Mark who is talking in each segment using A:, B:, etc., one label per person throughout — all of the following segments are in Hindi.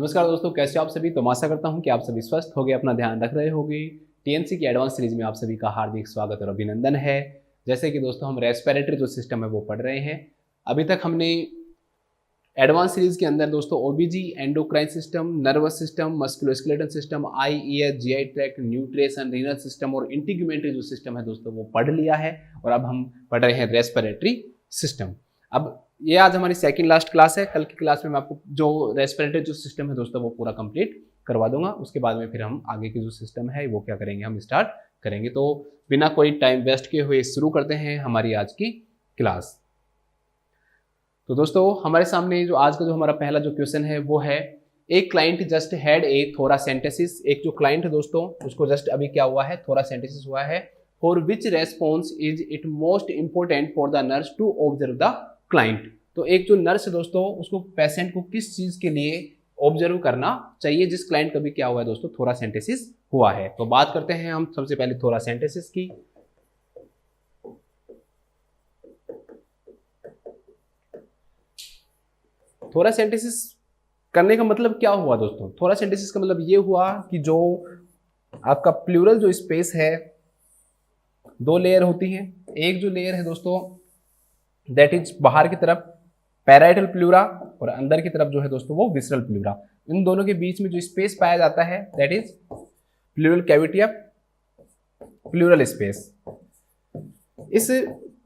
A: नमस्कार दोस्तों, कैसे हो आप सभी। तो आशा करता हूं कि आप सभी स्वस्थ होंगे, अपना ध्यान रख रहे होंगे। टीएनसी की एडवांस सीरीज में आप सभी का हार्दिक स्वागत और अभिनंदन है। जैसे कि दोस्तों हम रेस्पिरेटरी जो सिस्टम है वो पढ़ रहे हैं। अभी तक हमने एडवांस सीरीज के अंदर दोस्तों OBG, endocrine system, nervous system, musculoskeletal system, eye ear GI tract, nutrition, renal system और इंटीग्यूमेंट्री जो सिस्टम है दोस्तों वो पढ़ लिया है। और अब हम पढ़ रहे हैं रेस्पिरेटरी सिस्टम। अब ये आज हमारी सेकंड लास्ट क्लास है। कल की क्लास में मैं आपको जो रेस्पिरेटरी जो सिस्टम है दोस्तों वो पूरा कंप्लीट करवा दूंगा। उसके बाद में फिर हम आगे की जो सिस्टम है वो क्या करेंगे, हम स्टार्ट करेंगे। तो बिना कोई टाइम वेस्ट किए हुए शुरू करते हैं हमारी आज की क्लास। तो दोस्तों हमारे सामने जो आज का जो हमारा पहला जो क्वेश्चन है वो है, एक client just had a thoracentesis. एक जो क्लाइंट है दोस्तों उसको जस्ट अभी क्या हुआ है, थोरासेंटेसिस हुआ है। For which response is it most important for the nurse to observe the client. तो एक जो नर्स है दोस्तों उसको पेशेंट को किस चीज के लिए ऑब्जर्व करना चाहिए, जिस क्लाइंट का भी क्या हुआ है दोस्तों, थोरासेंटेसिस हुआ है। तो बात करते हैं हम सबसे पहले थोरासेंटेसिस की। थोरासेंटेसिस करने का मतलब क्या हुआ दोस्तों, थोरासेंटेसिस का मतलब ये हुआ कि जो आपका प्लूरल जो स्पेस है, दो लेयर होती है। एक जो लेयर है दोस्तों दैट इज बाहर की तरफ पैराइटल प्लूरा, और अंदर की तरफ जो है दोस्तों वो विसरल प्लूरा। इन दोनों के बीच में जो स्पेस पाया जाता है that is pleural cavity of plural space. इस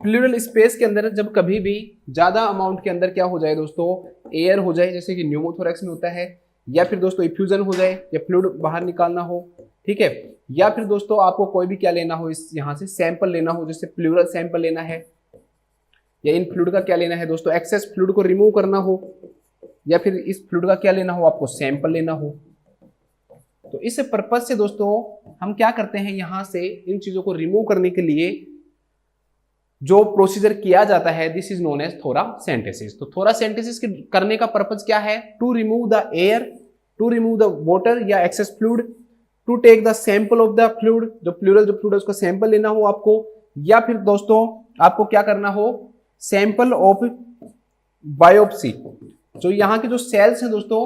A: प्लूरल स्पेस के अंदर जब कभी भी ज्यादा अमाउंट के अंदर क्या हो जाए दोस्तों, एयर हो जाए, जैसे कि न्यूमोथोरैक्स में होता है, या फिर दोस्तों इफ्यूजन हो जाए या फ्लूइड बाहर निकालना हो, ठीक है, या फिर दोस्तों आपको कोई भी क्या लेना हो, इस यहां से सैंपल लेना हो, जैसे प्लूरल सैंपल लेना है, या इन फ्लूइड का क्या लेना है दोस्तों, एक्सेस फ्लूइड को रिमूव करना हो, या फिर इस फ्लूइड का क्या लेना हो, आपको सैंपल लेना हो। तो इस पर्पज से दोस्तों हम क्या करते हैं, यहां से इन चीजों को रिमूव करने के लिए जो प्रोसीजर किया जाता है this is known as thoracentesis. तो थोरासेंटेसिस करने का पर्पज क्या है, to remove the air, to remove the water या excess fluid, to take the sample of the fluid, जो प्लूरल जो फ्लूइड है उसका सैंपल लेना हो आपको, या फिर दोस्तों आपको क्या करना हो, सैंपल ऑफ बायोप्सी। जो यहाँ के जो सेल्स हैं दोस्तों,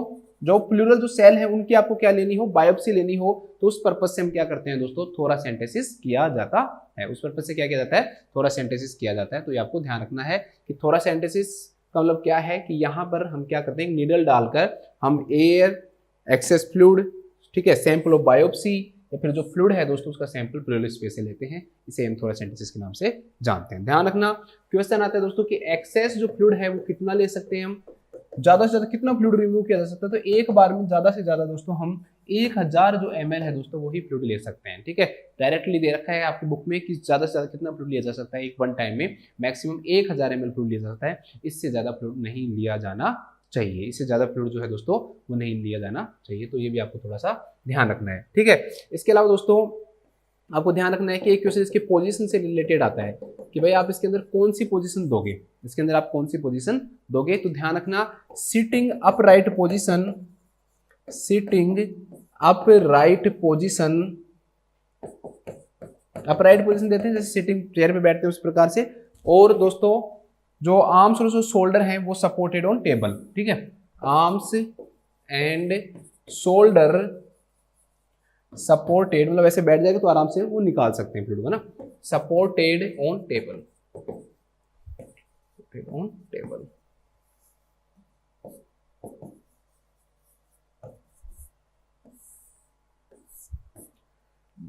A: जो प्लूरल जो सेल है उनकी आपको क्या लेनी हो, बायोप्सी लेनी हो। तो उस पर्पज से हम क्या करते हैं दोस्तों, थोरासेंटेसिस किया जाता है। उस पर्पज से क्या किया जाता है, थोरासेंटेसिस किया जाता है। तो ये आपको ध्यान रखना है कि थोरासेंटेसिस का मतलब क्या है, कि यहाँ पर हम क्या करते हैं, नीडल डालकर हम एयर, एक्सेस फ्लूइड, ठीक है, सैंपल ऑफ बायोप्सी, या फिर जो फ्लूइड है दोस्तों उसका सैंपल प्लूरल स्पेस से लेते हैं। इसे हम थोरासेंटेसिस के नाम से जानते हैं। ध्यान रखना, क्वेश्चन आता है दोस्तों कि एक्सेस जो फ्लूइड है वो कितना ले सकते हैं हम, ज्यादा से ज्यादा कितना फ्लूइड रिमूव किया जा सकता है। तो एक बार में ज्यादा से ज्यादा दोस्तों हम 1000 जो ml है दोस्तों वही फ्लूइड ले सकते हैं, ठीक है। डायरेक्टली दे रखा है आपकी बुक में कि ज्यादा से ज्यादा कितना फ्लूइड लिया जा सकता है, एक वन टाइम में मैक्सिमम 1000 ml फ्लूइड लिया जा सकता है। इससे ज्यादा फ्लूइड नहीं लिया जाना चाहिए, इससे ज्यादा फ्लूइड जो है दोस्तों वो नहीं लिया जाना चाहिए। तो ये भी आपको थोड़ा सा ध्यान रखना है, ठीक है। इसके अलावा दोस्तों आपको ध्यान रखना है कि एक क्वेश्चन इसके पोजीशन से रिलेटेड आता है कि भाई आप इसके अंदर कौन सी पोजीशन दोगे, इसके अंदर आप कौन सी पोजीशन दोगे। तो ध्यान रखना, sitting upright position, sitting upright position, upright position देते हैं जैसे सिटिंग चेयर पे बैठते हैं उस प्रकार से। और दोस्तों जो आर्म्स और जो शोल्डर हैं वो सपोर्टेड ऑन टेबल, ठीक है, आर्म्स एंड शोल्डर सपोर्टेड, मतलब ऐसे बैठ जाएगा तो आराम से वो निकाल सकते हैं फ्लूइड को ना, supported on table, on table.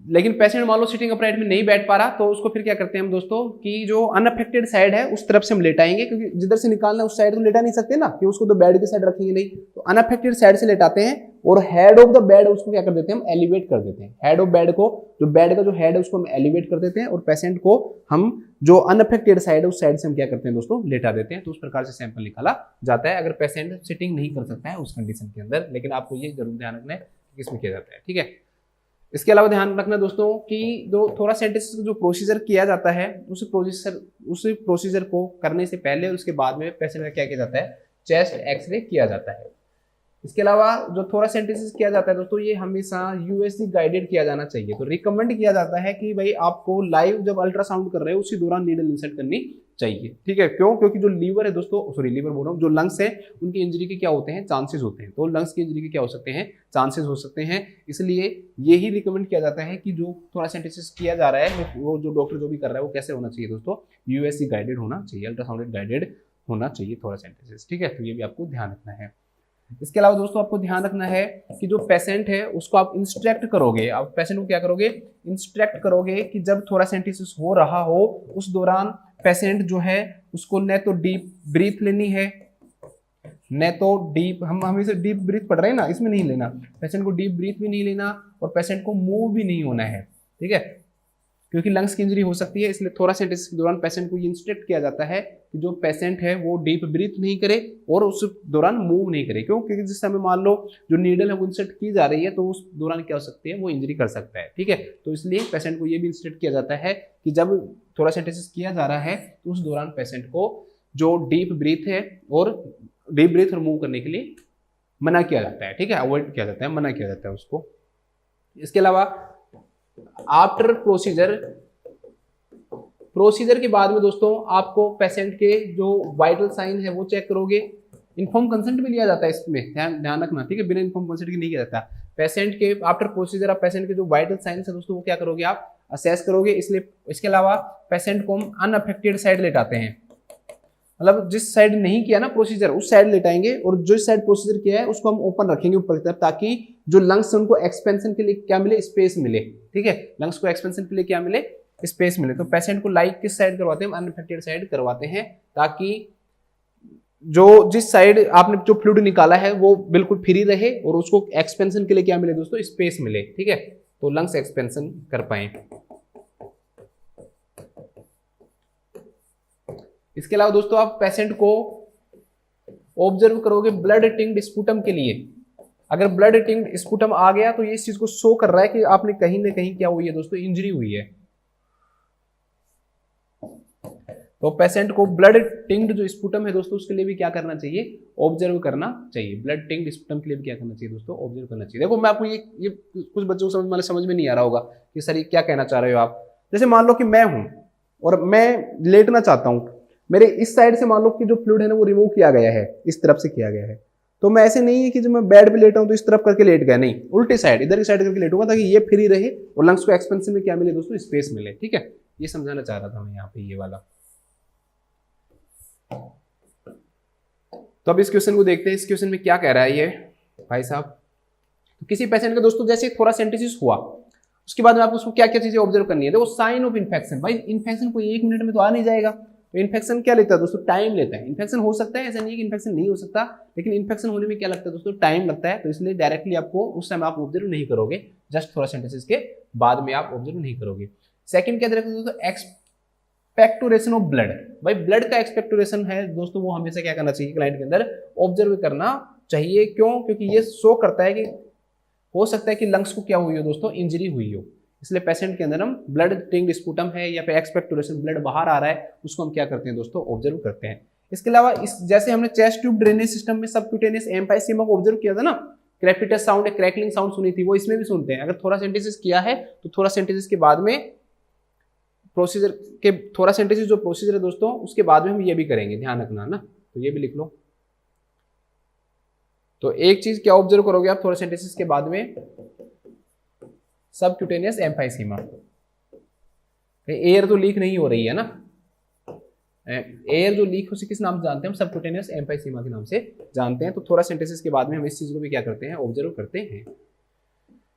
A: लेकिन पेशेंट मान लो सिटिंग अपराइट में नहीं बैठ पा रहा, तो उसको फिर क्या करते हैं हम दोस्तों कि जो अनअफेक्टेड साइड है उस तरफ से हम लेटाएंगे, क्योंकि जिधर से निकालना है उस साइड तो लेटा नहीं सकते ना, कि उसको तो बेड की साइड रखेंगे नहीं। तो अनअफेक्टेड साइड से लेटाते हैं और हेड ऑफ द बेड उसको क्या कर देते हैं, हम एलिवेट कर देते हैं। हेड ऑफ बेड को, जो बेड का जो हेड है उसको हम एलिवेट कर देते हैं, और पेशेंट को हम जो अनअफेक्टेड साइड है उस साइड से हम क्या करते हैं दोस्तों, लेटा देते हैं। तो उस प्रकार से सैंपल निकाला जाता है अगर पेशेंट सिटिंग नहीं कर सकता है उस कंडीशन के अंदर। लेकिन आपको ये जरूर ध्यान रखना है कि किसमें किया जाता है, ठीक है। इसके अलावा ध्यान रखना दोस्तों कि जो थोरासेंटेसिस का जो प्रोसीजर किया जाता है उस प्रोसीजर को करने से पहले और उसके बाद में पेशेंट का क्या किया जाता है, चेस्ट एक्सरे किया जाता है। इसके अलावा जो थोरासेंटेसिस किया जाता है दोस्तों ये हमेशा यूएसजी गाइडेड किया जाना चाहिए। तो रिकमेंड किया जाता है कि भाई आपको लाइव जब अल्ट्रासाउंड कर रहे हो उसी दौरान नीडल इंसर्ट करनी चाहिए। ठीक है, क्यों? क्योंकि जो लीवर है दोस्तों, सॉरी लीवर बोल रहा हूँ, जो लंग्स है उनकी इंजरी के क्या होते हैं, चांसेस होते हैं। तो लंग्स की इंजरी के क्या हो सकते हैं, चांसेस हो सकते हैं। इसलिए यही रिकमेंड किया जाता है कि जो थोरासेंटेसिस किया जा रहा है वो जो डॉक्टर जो भी कर रहा है वो कैसे होना चाहिए दोस्तों, यूएससी गाइडेड होना चाहिए, अल्ट्रासाउंडेड गाइडेड होना चाहिए थोरासेंटेसिस। ठीक है, तो ये भी आपको ध्यान रखना है। इसके अलावा दोस्तों आपको ध्यान रखना है कि जो पेशेंट है उसको आप इंस्ट्रक्ट करोगे, आप पेशेंट को क्या करोगे, इंस्ट्रक्ट करोगे कि जब थोरासेंटेसिस हो रहा हो उस दौरान पेशेंट जो है उसको न तो डीप ब्रीथ लेनी है, न तो डीप, हम हमेशा डीप ब्रीथ पढ़ रहे हैं ना, इसमें नहीं लेना, पेशेंट को डीप ब्रीथ भी नहीं लेना और पेशेंट को मूव भी नहीं होना है। ठीक है, क्योंकि लंग्स की इंजरी हो सकती है, इसलिए थोरासेंटेसिस के दौरान पेशेंट को ये इंस्ट्रक्ट किया जाता है कि जो पेशेंट है वो डीप ब्रीथ नहीं करे और उस दौरान मूव नहीं करे। क्यों? क्योंकि जिस समय मान लो जो नीडल है वो इंसर्ट की जा रही है तो उस दौरान क्या हो सकती है, वो इंजरी कर सकता है। ठीक है, तो इसलिए पेशेंट को ये भी इंस्ट्रक्ट किया जाता है कि जब थोरासेंटेसिस किया जा रहा है तो उस दौरान पेशेंट को जो डीप ब्रीथ है और डीप ब्रीथ और मूव करने के लिए मना किया जाता है। ठीक है, अवॉइड किया जाता है, मना किया जाता है उसको। इसके अलावा आफ्टर प्रोसीजर के बाद में दोस्तों आपको पेशेंट के जो वाइटल साइन है वो चेक करोगे। इन्फॉर्म कंसेंट भी लिया जाता है इसमें, ध्यान रखना। ठीक है, बिना इन्फॉर्म कंसेंट के नहीं किया जाता। पेशेंट के आफ्टर प्रोसीजर आप पेशेंट के जो वाइटल साइंस है दोस्तों वो क्या करोगे, आप असेस करोगे। इसलिए इसके अलावा पेशेंट को हम अनअफेक्टेड साइड लेटाते हैं, मतलब जिस साइड नहीं किया ना प्रोसीजर उस साइड लेटाएंगे और जो साइड प्रोसीजर किया है उसको हम ओपन रखेंगे ऊपर की तरफ, ताकि जो लंग्स है उनको एक्सपेंशन के लिए क्या मिले, स्पेस मिले। ठीक है, लंग्स को एक्सपेंशन के लिए क्या मिले, स्पेस मिले। तो पेशेंट को लाइक किस साइड करवाते हैं, अनअफेक्टेड साइड करवाते हैं, ताकि जो जिस साइड आपने जो फ्लूइड निकाला है वो बिल्कुल फ्री रहे और उसको एक्सपेंशन के लिए क्या मिले दोस्तों, स्पेस मिले। ठीक है, तो लंग्स एक्सपेंशन कर पाए। इसके अलावा दोस्तों आप पेशेंट को ऑब्जर्व करोगे ब्लड टिंग्ड स्पुटम के लिए। अगर ब्लड टिंग्ड स्पुटम आ गया तो ये इस चीज को शो कर रहा है कि आपने कहीं ना कहीं क्या हुई है दोस्तों, इंजरी हुई है। तो पेशेंट को ब्लड टिंग्ड जो स्पुटम है दोस्तों उसके लिए भी क्या करना चाहिए, ऑब्जर्व करना चाहिए। ब्लड टिंग्ड स्पुटम के लिए भी क्या करना चाहिए दोस्तों, ऑब्जर्व करना चाहिए। देखो मैं आपको ये कुछ बच्चों को समझ में नहीं आ रहा होगा कि सर ये क्या कहना चाह रहे हो आप। जैसे मान लो कि मैं हूं और मैं लेटना चाहता हूं, मेरे इस साइड से मान लो कि जो फ्लूइड है ना वो रिमूव किया गया है, इस तरफ से किया गया है। तो मैं ऐसे नहीं है कि जब मैं बेड पे लेटा हूं तो इस तरफ करके लेट गया, नहीं, उल्टी साइड इधर की साइड करके लेटूंगा ताकि ये फ्री रहे और लंग्स को एक्सपेंशन में क्या मिले दोस्तों, स्पेस मिले। ठीक है, ये समझाना चाह रहा था मैं यहाँ पे ये वाला। तो अब इस क्वेश्चन को देखते हैं, इस क्वेश्चन में क्या कह रहा है ये भाई साहब। तो किसी पेशेंट का दोस्तों जैसे थोरासेंटेसिस हुआ उसके बाद में आपको उसको क्या क्या चीजें ऑब्जर्व करनी है। देखो साइन ऑफ इन्फेक्शन, भाई इन्फेक्शन कोई 1 मिनट में तो आ नहीं जाएगा। तो इन्फेक्शन क्या लेता है दोस्तों, टाइम लेता है। इन्फेक्शन हो सकता है, ऐसा नहीं कि इन्फेक्शन नहीं हो सकता, लेकिन इन्फेक्शन होने में क्या लगता है दोस्तों, टाइम लगता है। तो इसलिए डायरेक्टली आपको उस समय आप ऑब्जर्व नहीं करोगे, जस्ट थोरासेंटेसिस के बाद में आप ऑब्जर्व नहीं करोगे। सेकंड क्या देखते दोस्तों, एक्सपेक्टोरेशन ऑफ ब्लड। भाई ब्लड का एक्सपेक्टोरेशन है दोस्तों वो हमेशा क्या करना चाहिए, क्लाइंट के अंदर ऑब्जर्व करना चाहिए। क्यों? क्योंकि ये शो करता है कि हो सकता है कि लंग्स को क्या हुई हो दोस्तों, इंजरी हुई हो। इसलिए पेशेंट के अंदर हम ब्लड टिंग्ड स्पुटम है या फिर एक्सपेक्टोरेशन, ब्लड बाहर आ रहा है, उसको हम क्या करते हैं दोस्तों, ऑब्जर्व करते हैं। इसके अलावा इस जैसे हमने चेस्ट ट्यूब ड्रेनेज सिस्टम में सबक्यूटेनियस एम्फाइसीमा को ऑब्जर्व किया था ना, क्रेपिटस साउंड या क्रैकलिंग साउंड सुनी थी, वो इसमें भी सुनते हैं। अगर थोरासेंटेसिस किया है तो थोरासेंटेसिस के बाद में प्रोसीजर के थोरासेंटेसिस जो प्रोसीजर है दोस्तों उसके बाद में हम ये भी करेंगे, ध्यान रखना ना, तो ये भी लिख लो। तो एक चीज क्या ऑब्जर्व करोगे आप थोरासेंटेसिस के बाद में, सबक्यूटेनियस एम्फाइसीमा। एयर तो लीक नहीं हो रही है ना, एयर जो लीक उसे किस नाम से जानते हैं हम, सबक्यूटेनियस एम्फाइसीमा के नाम से जानते हैं। तो थोरासेंटेसिस के बाद में हम इस चीज को भी क्या करते हैं, ऑब्जर्व करते हैं।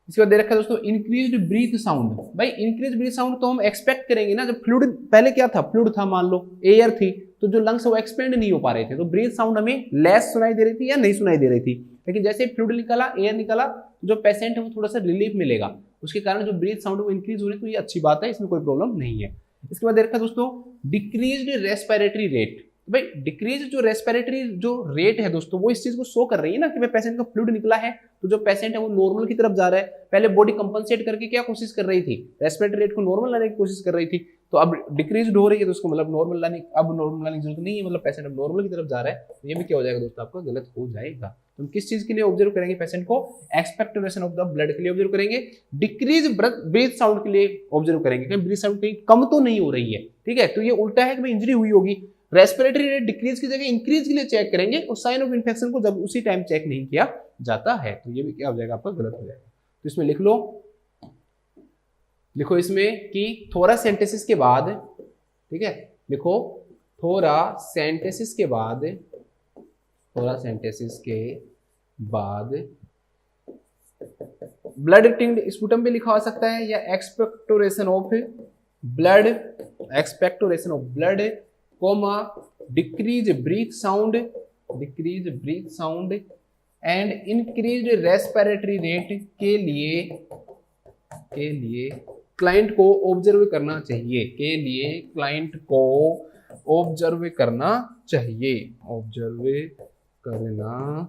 A: इसके बाद दे रखा है दोस्तों इंक्रीज्ड ब्रीथ साउंड। भाई इंक्रीज ब्रीथ साउंड तो हम एक्सपेक्ट करेंगे ना, जब फ्लूइड पहले क्या था, फ्लूइड था, मान लो एयर थी, तो जो लंग्स वो एक्सपेंड नहीं हो पा रहे थे, तो ब्रीथ साउंड हमें लेस सुनाई दे रही थी या नहीं सुनाई दे रही थी। लेकिन जैसे फ्लूइड निकाला, एयर निकाला, तो जो पेशेंट है वो थोड़ा सा रिलीफ मिलेगा, उसके कारण जो ब्रीथ साउंड है वो इंक्रीज हो रही है, तो ये अच्छी बात है, इसमें कोई प्रॉब्लम नहीं है। इसके बाद देखा दोस्तों डिक्रीज्ड रेस्पिरेटरी रेट। भाई डिक्रीज जो रेस्पिरेटरी जो रेट है दोस्तों वो इस चीज को शो कर रही है ना कि भाई पेशेंट का फ्लूइड निकला है, तो जो पेशेंट है वो नॉर्मल की तरफ जा रहा है। पहले बॉडी कंपनसेट करके क्या कोशिश कर रही थी, रेस्पिरेटरी रेट को नॉर्मल लाने की कोशिश कर रही थी, तो अब डिक्रीज हो रही है, तो उसको मतलब नॉर्मल लाने, अब नॉर्मल लाने की जरूरत नहीं है, मतलब पेशेंट अब नॉर्मल की तरफ जा रहा है, तो ये भी क्या हो जाएगा दोस्तों, आपका गलत हो जाएगा। तो हम किस चीज के लिए ऑब्जर्व करेंगे पेशेंट को? एक्सपेक्टोरेशन ऑफ द ब्लड के लिए ऑब्जर्व करेंगे, डिक्रीज ब्रीथ साउंड के लिए ऑब्जर्व करेंगे, कहीं ब्रीथ साउंड कहीं कम तो नहीं हो रही है, ठीक है। तो ये उल्टा है कि भाई इंजरी हुई होगी, रेस्पिरेटरी रेट डिक्रीज की जगह इंक्रीज के लिए चेक करेंगे, और साइन ऑफ इन्फेक्शन को जब उसी टाइम चेक नहीं किया जाता है तो ये भी क्या हो जाएगा आपका? गलत हो जाएगा। तो इसमें लिख लो, लिखो इसमें कि थोरासेंटेसिस के बाद, ठीक है, लिखो थोरासेंटेसिस के बाद, थोरासेंटेसिस के बाद ब्लड टिंग्ड स्पुटम भी लिखा हो सकता है, या expectoration of blood, expectoration of blood comma decrease breath sound, decrease breath sound and increase respiratory rate के लिए क्लाइंट को ऑब्जर्व करना चाहिए, के लिए क्लाइंट को ऑब्जर्व करना चाहिए, ऑब्जर्व करना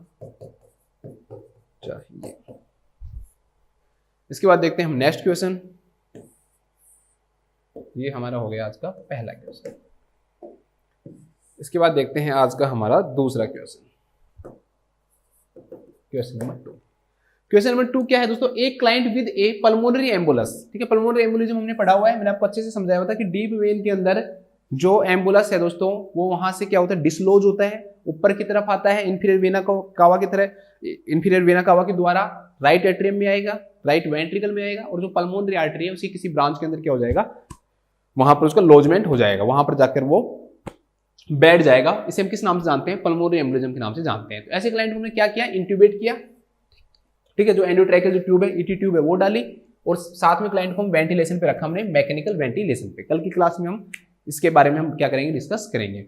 A: चाहिए। इसके बाद देखते हैं हम नेक्स्ट क्वेश्चन। ये हमारा हो गया आज का पहला क्वेश्चन। इसके बाद देखते हैं आज का हमारा दूसरा question, question number 2। Question number 2 क्या है दोस्तों? एक क्लाइंट विद ए पल्मोनरी एम्बुलस, ठीक है, पल्मोनरी एम्बुलिज्म हमने पढ़ा हुआ है, मैंने आपको अच्छे से समझाया हुआ था कि डीप वेन के अंदर जो एम्बुलस है दोस्तों वो वहां से क्या होता है? डिसलोज होता है, ऊपर की तरफ आता है, इंफीरियर वेना कावा की तरह, इंफीरियर वेना कावा के द्वारा राइट एट्रियम में आएगा, राइट वेंट्रिकल में आएगा, और जो पल्मोनरी आर्टरी है उसी किसी ब्रांच के अंदर क्या हो जाएगा? वहां पर उसका लॉजमेंट हो जाएगा, वहां पर जाकर वो बैठ जाएगा। इसे हम किस नाम से जानते हैं? पल्मोनरी एम्बोलिज्म के नाम से जानते हैं। तो ऐसे क्लाइंट को हमने क्या किया? इंट्यूबेट किया, ठीक है, जो एंडोट्रैकियल जो ट्यूब है, ईटी ट्यूब है, वो डाली, और साथ में क्लाइंट को हम वेंटिलेशन पे रखा हमने, मैकेनिकल वेंटिलेशन पे। कल की क्लास में हम इसके बारे में हम क्या करेंगे? डिस्कस करेंगे।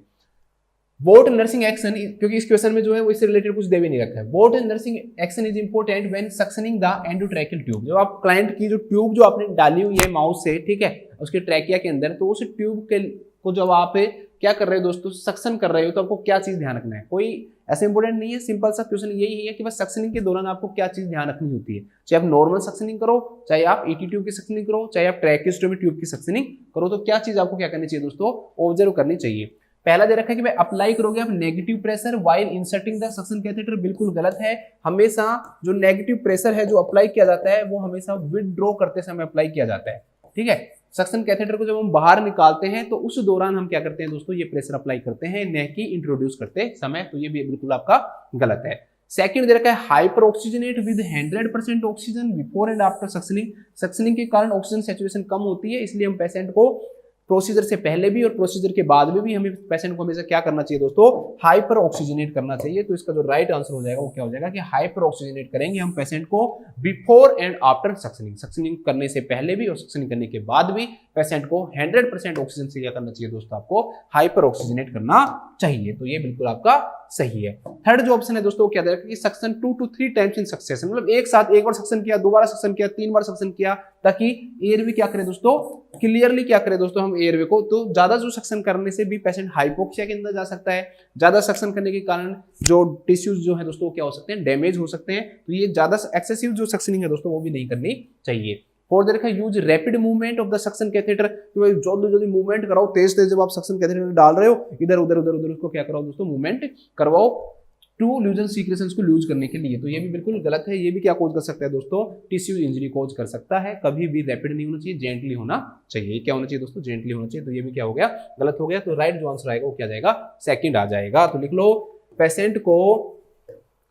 A: बोट नर्सिंग एक्शन, क्योंकि इस क्वेश्चन में जो है वो इससे रिलेटेड कुछ दे भी नहीं रखा है। Boat nursing action is important when suctioning the endotracheal tube. जब आप क्लाइंट की जो ट्यूब जो आपने डाली हुई है माउथ से, ठीक है, उसके ट्रैकिया के अंदर, तो उस ट्यूब के को जब आप क्या कर रहे हो दोस्तों? सक्शन कर रहे हो, तो आपको क्या चीज ध्यान रखना है? कोई ऐसा इंपॉर्टेंट नहीं है, सिंपल सा क्वेश्चन यही है कि बस सक्शनिंग के दौरान आपको क्या चीज ध्यान रखनी होती है। चाहे आप नॉर्मल सक्शनिंग करो, चाहे आप ईटी ट्यूब की सक्शनिंग करो, चाहे आप ट्रैकियोस्टोमी ट्यूब की सक्शनिंग करो, तो क्या चीज आपको क्या करनी चाहिए दोस्तों? ऑब्जर्व करनी चाहिए। पहला दे रखा है कि भाई अप्लाई करोगे आप negative pressure while inserting the suction catheter. बिल्कुल गलत है। हमेशा जो नेगेटिव प्रेशर है जो अप्लाई किया जाता है वो हमेशा विदड्रॉ करते समय अप्लाई किया जाता है, ठीक है। सक्शन कैथेटर को जब हम बाहर निकालते हैं तो उस दौरान हम क्या करते हैं दोस्तों? ये प्रेशर अप्लाई करते हैं, न कि इंट्रोड्यूस करते समय। तो ये भी बिल्कुल आपका गलत है। सेकंड दे रखा है hyper oxygenate with 100% oxygen before and after suctioning. Suctioning के कारण ऑक्सीजन सैचुरेशन कम होती है, इसलिए हम पेशेंट को प्रोसीजर से पहले भी और प्रोसीजर के बाद में भी हमें पेशेंट को हमेशा क्या करना चाहिए दोस्तों? हाइपर ऑक्सीजनेट करना चाहिए। तो इसका जो राइट आंसर हो जाएगा वो क्या हो जाएगा कि हाइपर ऑक्सीजनेट करेंगे हम पेशेंट को before and after suctioning. Suctioning करने से पहले भी और सक्शनिंग करने के बाद भी पेशेंट को 100% ऑक्सीजन से क्या करना चाहिए दोस्तों? आपको हाइपर ऑक्सीजनेट करना चाहिए। तो ये बिल्कुल आपका सही है। थर्ड जो ऑप्शन है दोस्तों क्या देगा कि suction 2 to 3 times in succession, मतलब एक साथ एक बार सक्शन किया, दोबारा सक्शन किया, 3 बार सक्शन किया, ताकि एयरवे क्या करे दोस्तों? क्लियरली क्या करे दोस्तों? हम एयरवे को, तो ज्यादा जो सक्शन करने से भी पेशेंट हाइपोक्सिया के अंदर जा सकता है। ज्यादा सक्शन करने के कारण जो टिश्यूज जो है दोस्तों क्या हो सकते हैं? डैमेज हो सकते हैं। तो ये ज्यादा एक्सेसिव जो सक्शनिंग है दोस्तों वो भी नहीं करनी चाहिए। फोर्थ देखा use rapid movement of the suction catheter, जल्दी जल्दी मूवमेंट कराओ, तेज तेज जब आप सक्शन कैथेटर डाल रहे हो इधर उधर उधर उधर उसको क्या कराओ दोस्तों? मूवमेंट करवाओ टू लूजन सीक्रेशंस को लूज करने के लिए। तो ये भी बिल्कुल गलत है। ये भी क्या कोज कर सकता है दोस्तों? टिश्यू इंजरी कोज कर सकता है। कभी भी रैपिड नहीं होना चाहिए, जेंटली होना चाहिए। क्या होना चाहिए दोस्तों? जेंटली होना चाहिए। तो ये भी क्या हो गया? गलत हो गया। तो राइट जो आंसर आएगा वो क्या जाएगा? सेकंड आ जाएगा। तो लिख लो पेशेंट को,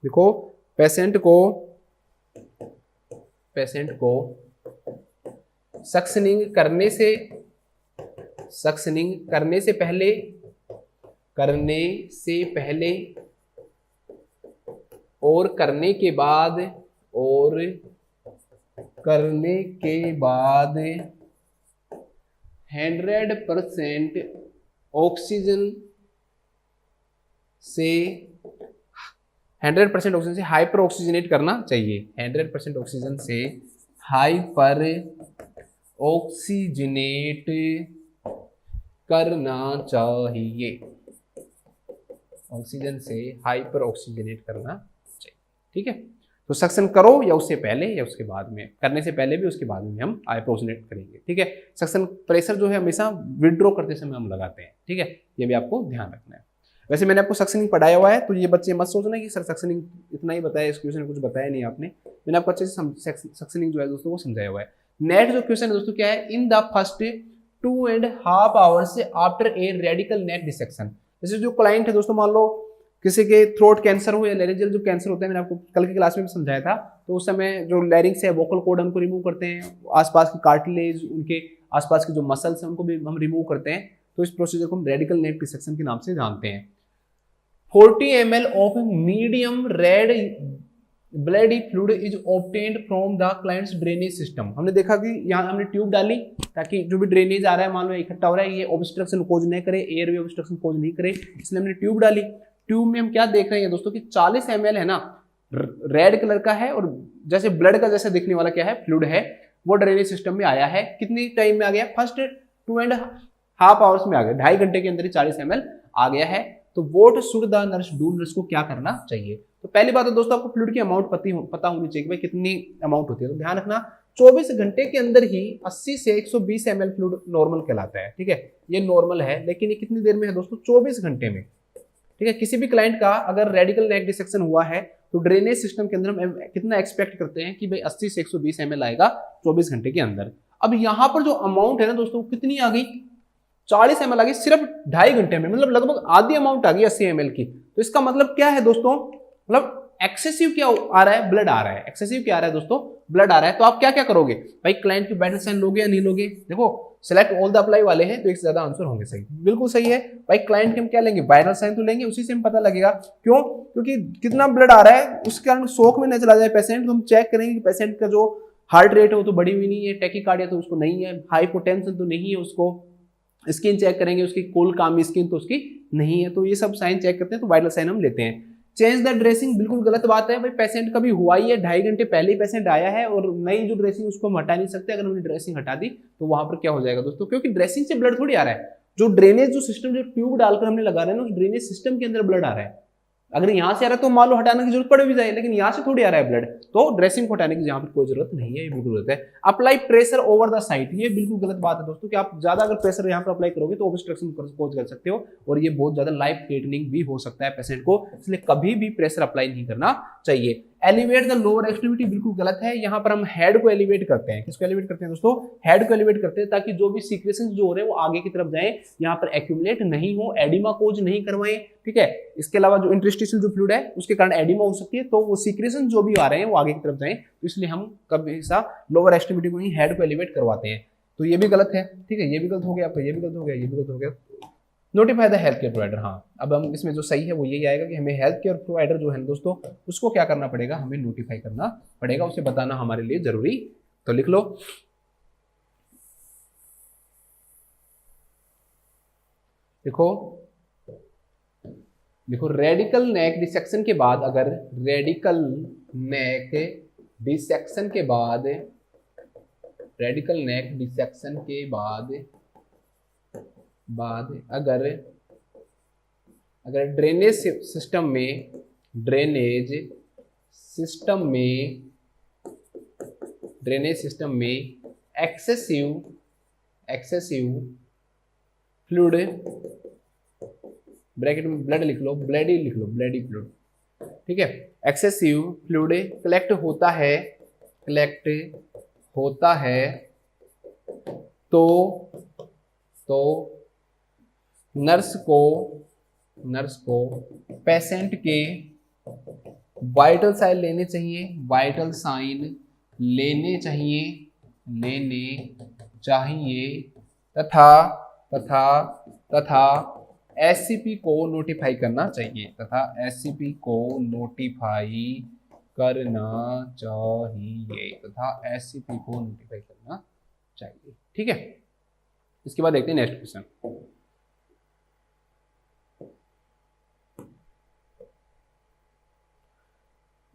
A: देखो पेशेंट को सक्शनिंग करने से पहले और करने के बाद 100% ऑक्सीजन से 100% ऑक्सीजन से हाइपर ऑक्सीजनेट करना चाहिए। 100% ऑक्सीजन से हाइपर ऑक्सीजनेट करना चाहिए। ऑक्सीजन से हाइपर ऑक्सीजनेट करना चाहिए, ठीक है। तो सक्शन करो या उससे पहले या उसके बाद में, करने से पहले भी उसके बाद में हम हाइपर ऑक्सीजनेट करेंगे, ठीक है। सक्शन प्रेशर जो है हमेशा विड्रॉ करते समय हम लगाते हैं, ठीक है। ये भी आपको ध्यान रखना है। वैसे मैंने आपको सक्सेनिंग पढ़ाया हुआ है, तो ये बच्चे मत सोचना कि सर सक्सेनिंग इतना ही बताया, इस क्वेश्चन में कुछ बताया नहीं आपने। मैंने आपको अच्छे से सक्सेनिंग जो है दोस्तों वो समझाया हुआ है। नेक्स्ट जो क्वेश्चन है दोस्तों क्या है, in the first 2.5 hours after a radical neck dissection. जैसे जो क्लाइंट है दोस्तों, मान लो किसी के थ्रोट कैंसर हो या लैरिंजियल जो कैंसर होता है, मैंने आपको कल की क्लास में भी समझाया था, तो उस समय जो लैरिंग्स है, वोकल कॉर्ड हमको रिमूव करते हैं, आसपास की कार्टिलेज, उनके आसपास के जो मसल्स हैं उनको भी हम रिमूव करते हैं, तो इस प्रोसीजर को हम रेडिकल नेक डिसेक्शन के नाम से जानते हैं। 40 ml of medium red bloody fluid is obtained from the clients drainage system. हमने देखा कि यहाँ हमने ट्यूब डाली ताकि जो भी ड्रेनेज आ रहा है, मान लो इकट्ठा हो रहा है, ये ऑब्स्ट्रक्शन कोज नहीं करे, एयर वे ऑब्स्ट्रक्शन कोज नहीं करे, इसलिए हमने ट्यूब डाली। ट्यूब में हम क्या देख रहे हैं दोस्तों कि 40 ml है ना, रेड कलर का है, और जैसे ब्लड का जैसे दिखने वाला क्या है, फ्लूइड है, वो ड्रेनेज सिस्टम में आया है। कितनी टाइम में आ गया, फर्स्ट 2.5 आवर्स में आ गया, 2.5 घंटे के अंदर ही 40 ml आ गया है। तो vote should the nurse do, nurse को क्या करना चाहिए। तो पहली बात है दोस्तों, आपको फ्लूइड की अमाउंट पता होनी चाहिए कि भाई कितनी अमाउंट होती है। तो ध्यान रखना 24 घंटे के अंदर ही 80 से 120 ml फ्लूइड नॉर्मल कहलाता है, ठीक है, ये नॉर्मल है। लेकिन ये कितनी देर में है दोस्तों, 24 घंटे में, ठीक है। किसी भी क्लाइंट का अगर रेडिकल नेक डिसेक्शन हुआ है तो ड्रेनेज सिस्टम के अंदर हम कितना एक्सपेक्ट करते हैं कि भाई 80 से 120 ml आएगा 24 घंटे के अंदर। अब यहाँ पर जो अमाउंट है ना दोस्तों, कितनी आ गई, 40 ml आ गई सिर्फ 2.5 घंटे में, मतलब लगभग आधी अमाउंट आ गई 80 ml की। तो इसका मतलब क्या है दोस्तों, मतलब एक्सेसिव क्या आ रहा है, ब्लड आ रहा है। एक्सेसिव क्या आ रहा है दोस्तों, ब्लड आ रहा है। तो आप क्या क्या करोगे भाई, क्लाइंट की वाइटल साइन लोगे या नहीं लोगे। देखो सेलेक्ट ऑल द अप्लाई वाले हैं तो एक से ज्यादा आंसर होंगे सही, बिल्कुल सही है भाई। क्लाइंट के हम क्या लेंगे, वाइटल साइन तो लेंगे, उसी से हम पता लगेगा। क्यों, क्योंकि कितना ब्लड आ रहा है उसके कारण शोक में न चला जाए पेशेंट, तो हम चेक करेंगे कि पेशेंट का जो हार्ट रेट है वो तो बढ़ी हुई नहीं है, टैकीकार्डिया तो उसको नहीं है, हाइपोटेंशन तो नहीं है उसको, स्किन चेक करेंगे उसकी कोल कामी स्किन तो उसकी नहीं है। तो ये सब साइन चेक करते हैं, तो वाइटल साइन हम लेते हैं। चेंज द ड्रेसिंग, बिल्कुल गलत बात है भाई। पेशेंट कभी हुआ ही है, 2.5 घंटे पहले ही पेशेंट आया है, और नई जो ड्रेसिंग उसको हम हटा नहीं सकते। अगर हमने ड्रेसिंग हटा दी तो वहां पर क्या हो जाएगा दोस्तों, क्योंकि ड्रेसिंग से ब्लड थोड़ी आ रहा है, जो ड्रेनेज जो सिस्टम, जो ट्यूब डालकर हमने लगा रहे हैं ना, उस ड्रेनेज सिस्टम के अंदर ब्लड आ रहा है। अगर यहाँ से आ रहा है तो मान लो हटाने की जरूरत पड़ भी जाए, लेकिन यहाँ से थोड़ी आ रहा है ब्लड, तो ड्रेसिंग को हटाने की यहाँ पर कोई जरूरत नहीं है, ये बिल्कुल गलत है। Apply pressure over the site, ये बिल्कुल गलत बात है दोस्तों कि आप ज्यादा अगर प्रेशर यहाँ पर अप्लाई करोगे तो ऑब्स्ट्रक्शन कोज कर सकते हो, और ये बहुत ज्यादा लाइफ थ्रेटनिंग भी हो सकता है पेशेंट को, इसलिए कभी भी प्रेशर अप्लाई नहीं करना चाहिए। एलिवेट द लोअर एक्सट्रीमिटी, बिल्कुल गलत है। यहाँ पर हम हेड को एलिवेट करते हैं। किसको एलिवेट करते हैं दोस्तों, हेड को एलिवेट करते हैं, ताकि जो भी सीक्रेशंस जो हो रहे हैं वो आगे की तरफ जाए, यहाँ पर एक्यूमुलेट नहीं हो, एडिमा कोज नहीं करवाएं, ठीक है। इसके अलावा जो इंटरस्टिशियल जो फ्लूइड है उसके कारण एडिमा हो सकती है, तो वो सीक्रेशन जो भी आ रहे हैं वो आगे की तरफ जाएं, तो इसलिए हम कभी सा लोअर एक्सट्रीमिटी को ही हेड को एलिवेट करवाते हैं। तो ये भी गलत है, ठीक है, ये भी गलत हो गया, आपका ये भी गलत हो गया, ये भी गलत हो गया। Notify the health care provider, हाँ, अब हम इसमें जो सही है वो यही आएगा कि हमें हेल्थ केयर प्रोवाइडर जो है दोस्तों, उसको क्या करना पड़ेगा, हमें नोटिफाई करना पड़ेगा, उसे बताना हमारे लिए जरूरी। तो लिख लो, देखो रेडिकल नेक डिसेक्शन के बाद, अगर रेडिकल नेक डिसेक्शन के बाद, रेडिकल नेक डिसेक्शन के बाद अगर ड्रेनेज सिस्टम में एक्सेसिव फ्लूइड, ब्रैकेट में ब्लड लिख लो, ब्लडी लिख लो, ब्लडी फ्लूइड, ठीक है, एक्सेसिव फ्लूइड कलेक्ट होता है तो नर्स को पेशेंट के वाइटल साइन लेने चाहिए तथा एससीपी को नोटिफाई करना चाहिए, ठीक है। इसके बाद देखते हैं नेक्स्ट क्वेश्चन।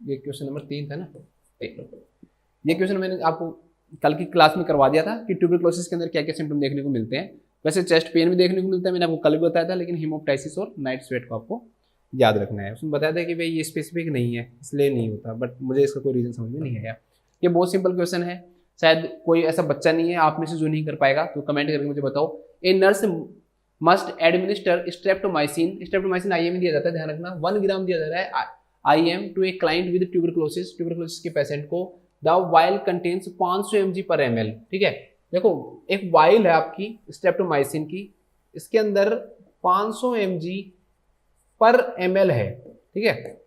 A: ये क्वेश्चन नंबर 3 था ना, ये क्वेश्चन मैंने आपको कल की क्लास में करवा दिया था कि ट्यूबरक्लोसिस के अंदर क्या क्या सिम्टम देखने को मिलते हैं। वैसे चेस्ट पेन भी देखने को मिलता है, मैंने आपको कल भी बताया था, लेकिन हेमोप्टाइसिस और नाइट स्वेट को आपको याद रखना है। उसमें बताया था कि भाई ये स्पेसिफिक नहीं है इसलिए नहीं होता, बट मुझे इसका कोई रीजन समझ में नहीं आया। ये बहुत सिंपल क्वेश्चन है, शायद कोई ऐसा बच्चा नहीं है आप में से जो नहीं कर पाएगा, तो कमेंट करके मुझे बताओ। A nurse must administer streptomycin IM में दिया जाता है, ध्यान रखना 1 ग्राम दिया जा रहा है IM to a client with tuberculosis के पेशेंट को। द वाइल कंटेन्स 500 mg पर ml। ठीक है, देखो एक वाइल है आपकी स्ट्रेप्टोमाइसिन की, इसके अंदर 500 mg पर ml है। ठीक है,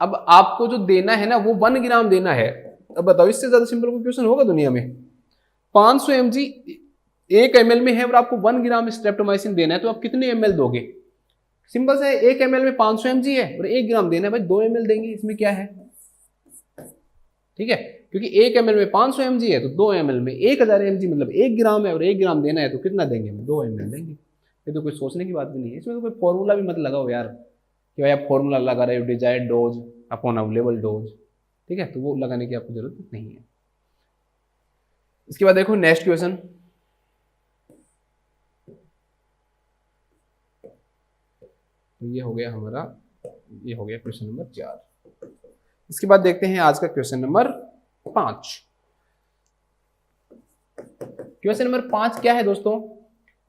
A: अब आपको जो देना है ना वो 1 ग्राम देना है। अब बताओ इससे ज्यादा सिंपल कोई क्वेश्चन होगा दुनिया में? 500 mg 1 ml में है और आपको 1 ग्राम स्ट्रेप्टोमाइसिन देना है, तो आप कितने ml दोगे? सिंपल से 1 ml में 500 mg है और 1 ग्राम देना है, भाई 2 ml देंगे, इसमें क्या है? ठीक है, क्योंकि 1 ml में 500 mg है तो 2 ml में 1000 mg मतलब 1 ग्राम है और 1 ग्राम देना है तो कितना देंगे? 2 ml देंगे। ये तो कोई सोचने की बात भी नहीं है, इसमें तो कोई फॉर्मूला भी मत लगाओ यार कि भाई आप फॉर्मूला लगा रहे हो desired dose upon available dose. ठीक है, तो वो लगाने की आपको जरूरत नहीं है। इसके बाद देखो नेक्स्ट क्वेश्चन, तो ये हो गया हमारा, ये हो गया क्वेश्चन नंबर 4। इसके बाद देखते हैं आज का क्वेश्चन नंबर 5। क्वेश्चन नंबर 5 क्या है दोस्तों?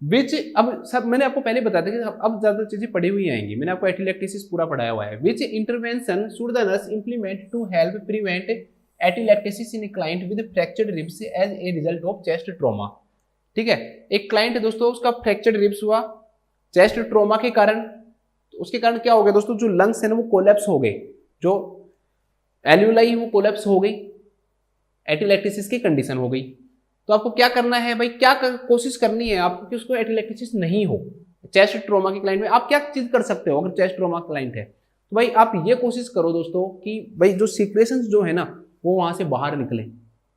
A: विच, अब सब मैंने आपको पहले बताया था कि अब ज्यादा चीजें पढ़ी हुई आएंगी, मैंने आपको एटिलैक्टेसिस पूरा पढ़ाया हुआ है। Which intervention should the nurse implement to help prevent atelectasis in client with fractured ribs as a result of chest trauma. ठीक है, एक क्लाइंट है दोस्तों, उसका फ्रैक्चर्ड रिब्स हुआ चेस्ट ट्रॉमा के कारण। उसके कारण क्या हो गया दोस्तों? जो लंग्स है ना वो कोलैप्स हो गए, जो एल्यूलाई वो कोलैप्स हो गई, एटिलैक्टेसिस की कंडीशन हो गई। तो आपको क्या करना है भाई, क्या कोशिश करनी है आपको कि उसको एटिलैक्टेसिस नहीं हो। चेस्ट ट्रॉमा के क्लाइंट में आप क्या चीज कर सकते हो? अगर चेस्ट ट्रॉमा क्लाइंट है तो भाई आप ये कोशिश करो दोस्तों कि भाई जो सीक्रेशंस जो है ना वो वहां से बाहर निकले,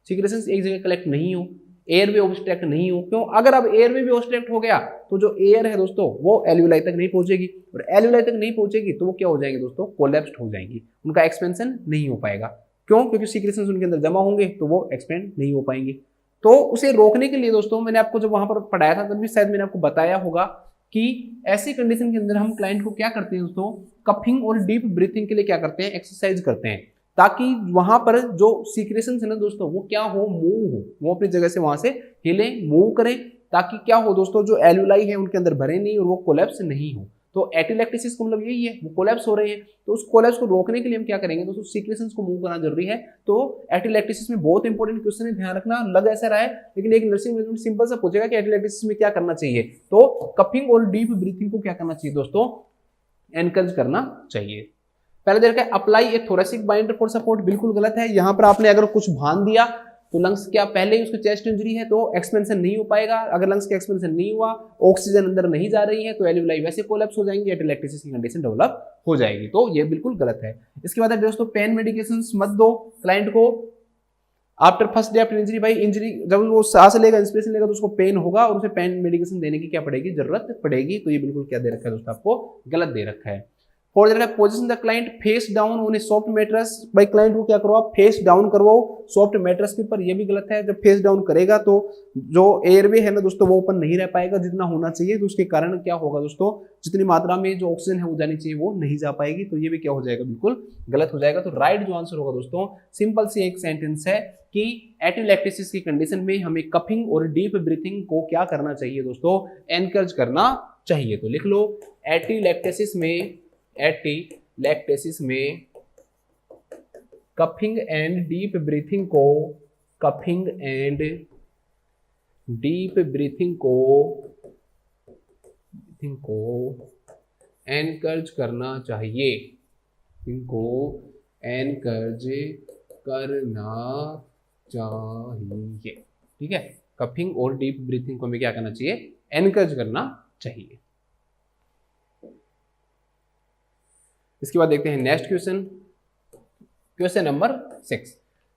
A: सीक्रेशंस एक जगह कलेक्ट नहीं हो, एयरवे ऑब्स्ट्रक्ट नहीं हो। क्यों? अगर अब एयरवे भी ऑब्स्ट्रक्ट हो गया तो जो एयर है दोस्तों वो एल्यूलाई तक नहीं पहुंचेगी, और एल्यूलाई तक नहीं पहुंचेगी तो वो क्या हो जाएंगे दोस्तों? कोलैप्स्ड हो जाएंगी, उनका एक्सपेंशन नहीं हो पाएगा। क्यों? क्योंकि सीक्रेशंस उनके अंदर जमा होंगे तो वो एक्सपेंड नहीं हो पाएंगे। तो उसे रोकने के लिए दोस्तों मैंने आपको जब वहां पर पढ़ाया था तब भी शायद मैंने आपको बताया होगा कि ऐसी कंडीशन के अंदर हम क्लाइंट को क्या करते हैं दोस्तों? कफिंग और डीप ब्रीथिंग के लिए क्या करते हैं? एक्सरसाइज करते हैं, ताकि वहां पर जो सीक्रेशन है ना दोस्तों वो क्या हो? मूव हो, वो अपनी जगह से वहां से हिले, मूव करें, ताकि क्या हो दोस्तों? जो एल्यूलाई है उनके अंदर भरे नहीं और वो कोलैप्स नहीं हो। तो एटिलैक्टेसिस का मतलब यही है, वो कोलैप्स हो रहे हैं, तो उस कोलैप्स को रोकने के लिए हम क्या करेंगे दोस्तों? सीक्रेशंस को मूव करना जरूरी है। तो एटिलैक्टेसिस में बहुत इंपॉर्टेंट क्वेश्चन है, ध्यान रखना। लग ऐसा रहा है लेकिन एक नर्सिंग मैनेजमेंट सिंपल सा पूछेगा कि एटिलैक्टेसिस में क्या करना चाहिए, तो कफिंग और डीप ब्रीथिंग को क्या करना चाहिए दोस्तों? एनकरेज करना चाहिए। पहले देखा है apply A thoracic binder for support, बिल्कुल गलत है। यहां पर आपने अगर कुछ बांध दिया तो लंग्स क्या पहले ही उसको चेस्ट इंजरी है तो एक्सपेंशन नहीं हो पाएगा। अगर लंग्स का एक्सपेंशन नहीं हुआ, ऑक्सीजन अंदर नहीं जा रही है तो एल्यूलाई वैसे कोलैप्स हो जाएंगे, एटिलैक्टेसिस की कंडीशन डेवलप हो जाएगी। तो ये बिल्कुल गलत है। इसके बाद दोस्तों पेन मेडिकेशंस मत दो क्लाइंट को after first day after injury. भाई इंजरी जब वो सांस लेगा, इंस्पिरेशन लेगा तो उसको पेन होगा और उसे पेन मेडिकेशन देने की क्या पड़ेगी? जरूरत पड़ेगी। तो ये बिल्कुल क्या दे रखा है दोस्तों? आपको गलत दे रखा है। For the position the client face down on A soft mattress, भाई क्लाइंट को क्या करो आप? फेस डाउन करवाओ सॉफ्ट मैट्रेस के ऊपर। ये भी गलत है। जब फेस डाउन करेगा तो जो एयरवे है ना दोस्तों वो ओपन नहीं रह पाएगा जितना होना चाहिए, तो उसके कारण क्या होगा दोस्तों? जितनी मात्रा में जो ऑक्सीजन है वो जानी चाहिए वो नहीं जा पाएगी। तो ये भी क्या हो जाएगा? बिल्कुल गलत हो जाएगा। तो राइट जो आंसर होगा दोस्तों, सिंपल सी एक सेंटेंस है कि एटिलैक्टेसिस की कंडीशन में हमें कफिंग और डीप ब्रीथिंग को क्या करना चाहिए दोस्तों? एनकरेज करना चाहिए। तो लिख लो एटिलैक्टेसिस में कफिंग एंड डीप ब्रीथिंग को एनकरेज करना चाहिए, इनको एनकरेज करना चाहिए। ठीक है, कफिंग और डीप ब्रीथिंग को हमें क्या करना चाहिए? एनकरेज करना चाहिए। इसके बाद देखते हैं next question, question number 6।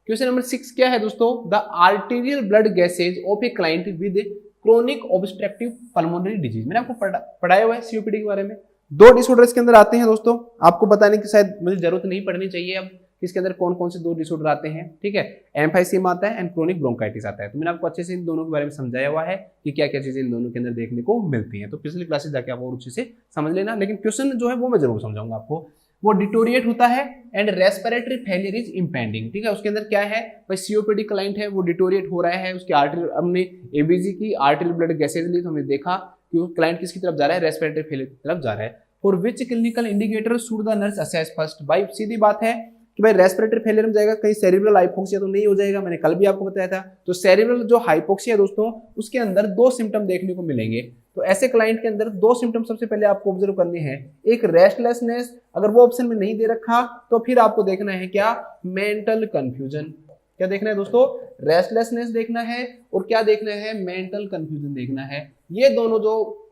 A: Question number 6 क्या है दोस्तों? The arterial blood gases of A client with chronic obstructive pulmonary disease. मैंने आपको पढ़ाया हुआ है सीओपीडी के बारे में। 2 डिसऑर्डर्स के अंदर आते हैं दोस्तों, आपको बताने की शायद मुझे जरूरत नहीं पड़नी चाहिए अब इसके अंदर कौन कौन से 2 डिसऑर्डर आते हैं। ठीक है, एम्फाइसीमा आता है एंड क्रोनिक ब्रोंकाइटिस आता है। तो मैंने आपको अच्छे से इन दोनों के बारे में समझाया हुआ है कि क्या क्या चीजें इन दोनों के अंदर देखने को मिलती हैं। तो पिछली क्लासेस जाके आप और अच्छे से समझ लेना, लेकिन क्वेश्चन जो है वो मैं जरूर समझाऊंगा आपको। वो डिटोरिएट होता है and respiratory failure is impending. ठीक है, उसके अंदर क्या है भाई, सीओपीडी क्लाइंट है, वो डिटोरिएट हो रहा है, उसकी आर्टरी, हमने एबीजी की आर्टरी ब्लड गैसेज ली तो हमने देखा कि वो क्लाइंट किसकी तरफ जा रहा है, रेस्पिरेटरी फेलियर की तरफ जा रहा है। For which clinical indicator should the nurse assess first. भाई सीधी बात है कि भाई रेस्पिरेटरी फेलियर में जाएगा, कहीं सेरिब्रल हाइपोक्सिया तो नहीं हो जाएगा, मैंने कल भी आपको बताया था। तो सेरिब्रल जो हाइपोक्सिया दोस्तों, उसके अंदर दो सिम्टम देखने को मिलेंगे। तो ऐसे क्लाइंट के अंदर दो सिम्टम सबसे पहले आपको ऑब्जर्व करने हैं, एक रेस्टलेसनेस, अगर वो ऑप्शन में नहीं दे रखा तो फिर आपको देखना है क्या, मेंटल कंफ्यूजन। क्या देखना है दोस्तों, रेस्टलेसनेस देखना है और क्या देखना है, मेंटल कंफ्यूजन देखना है। ये दोनों जो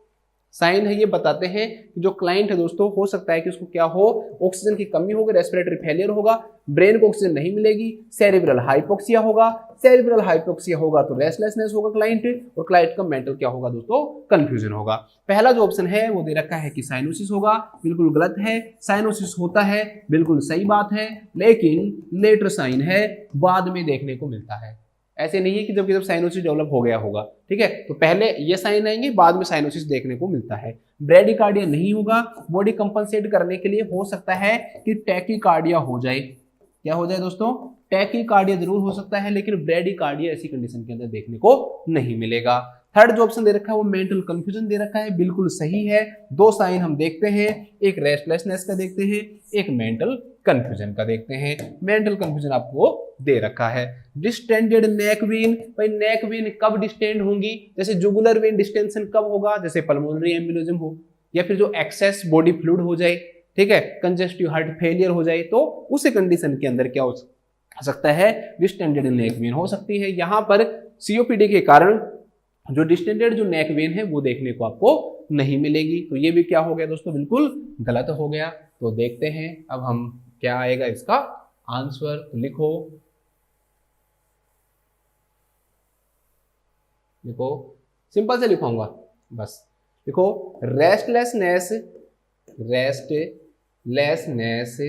A: साइन है ये बताते हैं कि जो क्लाइंट है दोस्तों, हो सकता है कि उसको क्या हो, ऑक्सीजन की कमी होगी, रेस्पिरेटरी फेलियर होगा, ब्रेन को ऑक्सीजन नहीं मिलेगी, सेरिब्रल हाइपोक्सिया होगा, सेरिब्रल हाइपोक्सिया होगा तो रेस्टलेसनेस होगा क्लाइंट, और क्लाइंट का मेंटल क्या होगा दोस्तों, कंफ्यूजन होगा। पहला जो ऑप्शन है वो दे रखा है कि साइनोसिस होगा, बिल्कुल गलत है। साइनोसिस होता है, बिल्कुल सही बात है, लेकिन लेटर साइन है, बाद में देखने को मिलता है। ऐसे नहीं है कि जब साइनोसिस डेवलप हो गया होगा। ठीक है, तो पहले ये साइन आएंगे, बाद में साइनोसिस देखने को मिलता है। ब्रेडिकार्डिया नहीं होगा, बॉडी कंपनसेट करने के लिए हो सकता है कि टैकीकार्डिया हो जाए। क्या हो जाए दोस्तों, टैकीकार्डिया जरूर हो सकता है, लेकिन ब्रेडिकार्डिया ऐसी कंडीशन के अंदर देखने को नहीं मिलेगा। थर्ड जो ऑप्शन दे रखा है वो मेंटल कंफ्यूजन दे रखा है, बिल्कुल सही है। दो साइन हम देखते हैं, एक रेस्टलेसनेस का देखते हैं, एक मेंटल कंफ्यूजन का देखते हैं। मेंटल कंफ्यूजन आपको दे रखा है। डिस्टेंडेड नेक वेन, भाई नेक वेन कब डिस्टेंड होंगी, जैसे जुगुलर वेन डिस्टेंशन कब होगा, जैसे पल्मोनरी एम्बोलिज्म हो, या फिर जो एक्सेस बॉडी फ्लूइड हो जाए, ठीक है, कंजेस्टिव हार्ट फेलियर हो जाए, तो उस कंडीशन के अंदर क्या हो सकता है, डिस्टेंडेड नेक वेन हो सकती है। यहां पर सीओपीडी के कारण जो डिस्टेंडेड जो नेक वेन है वो देखने को आपको नहीं मिलेगी। तो ये भी क्या हो गया दोस्तों, बिल्कुल गलत हो गया। तो देखते हैं अब हम क्या आएगा इसका आंसर। तो लिखो, देखो सिंपल से लिखूंगा बस, देखो restlessness, restlessness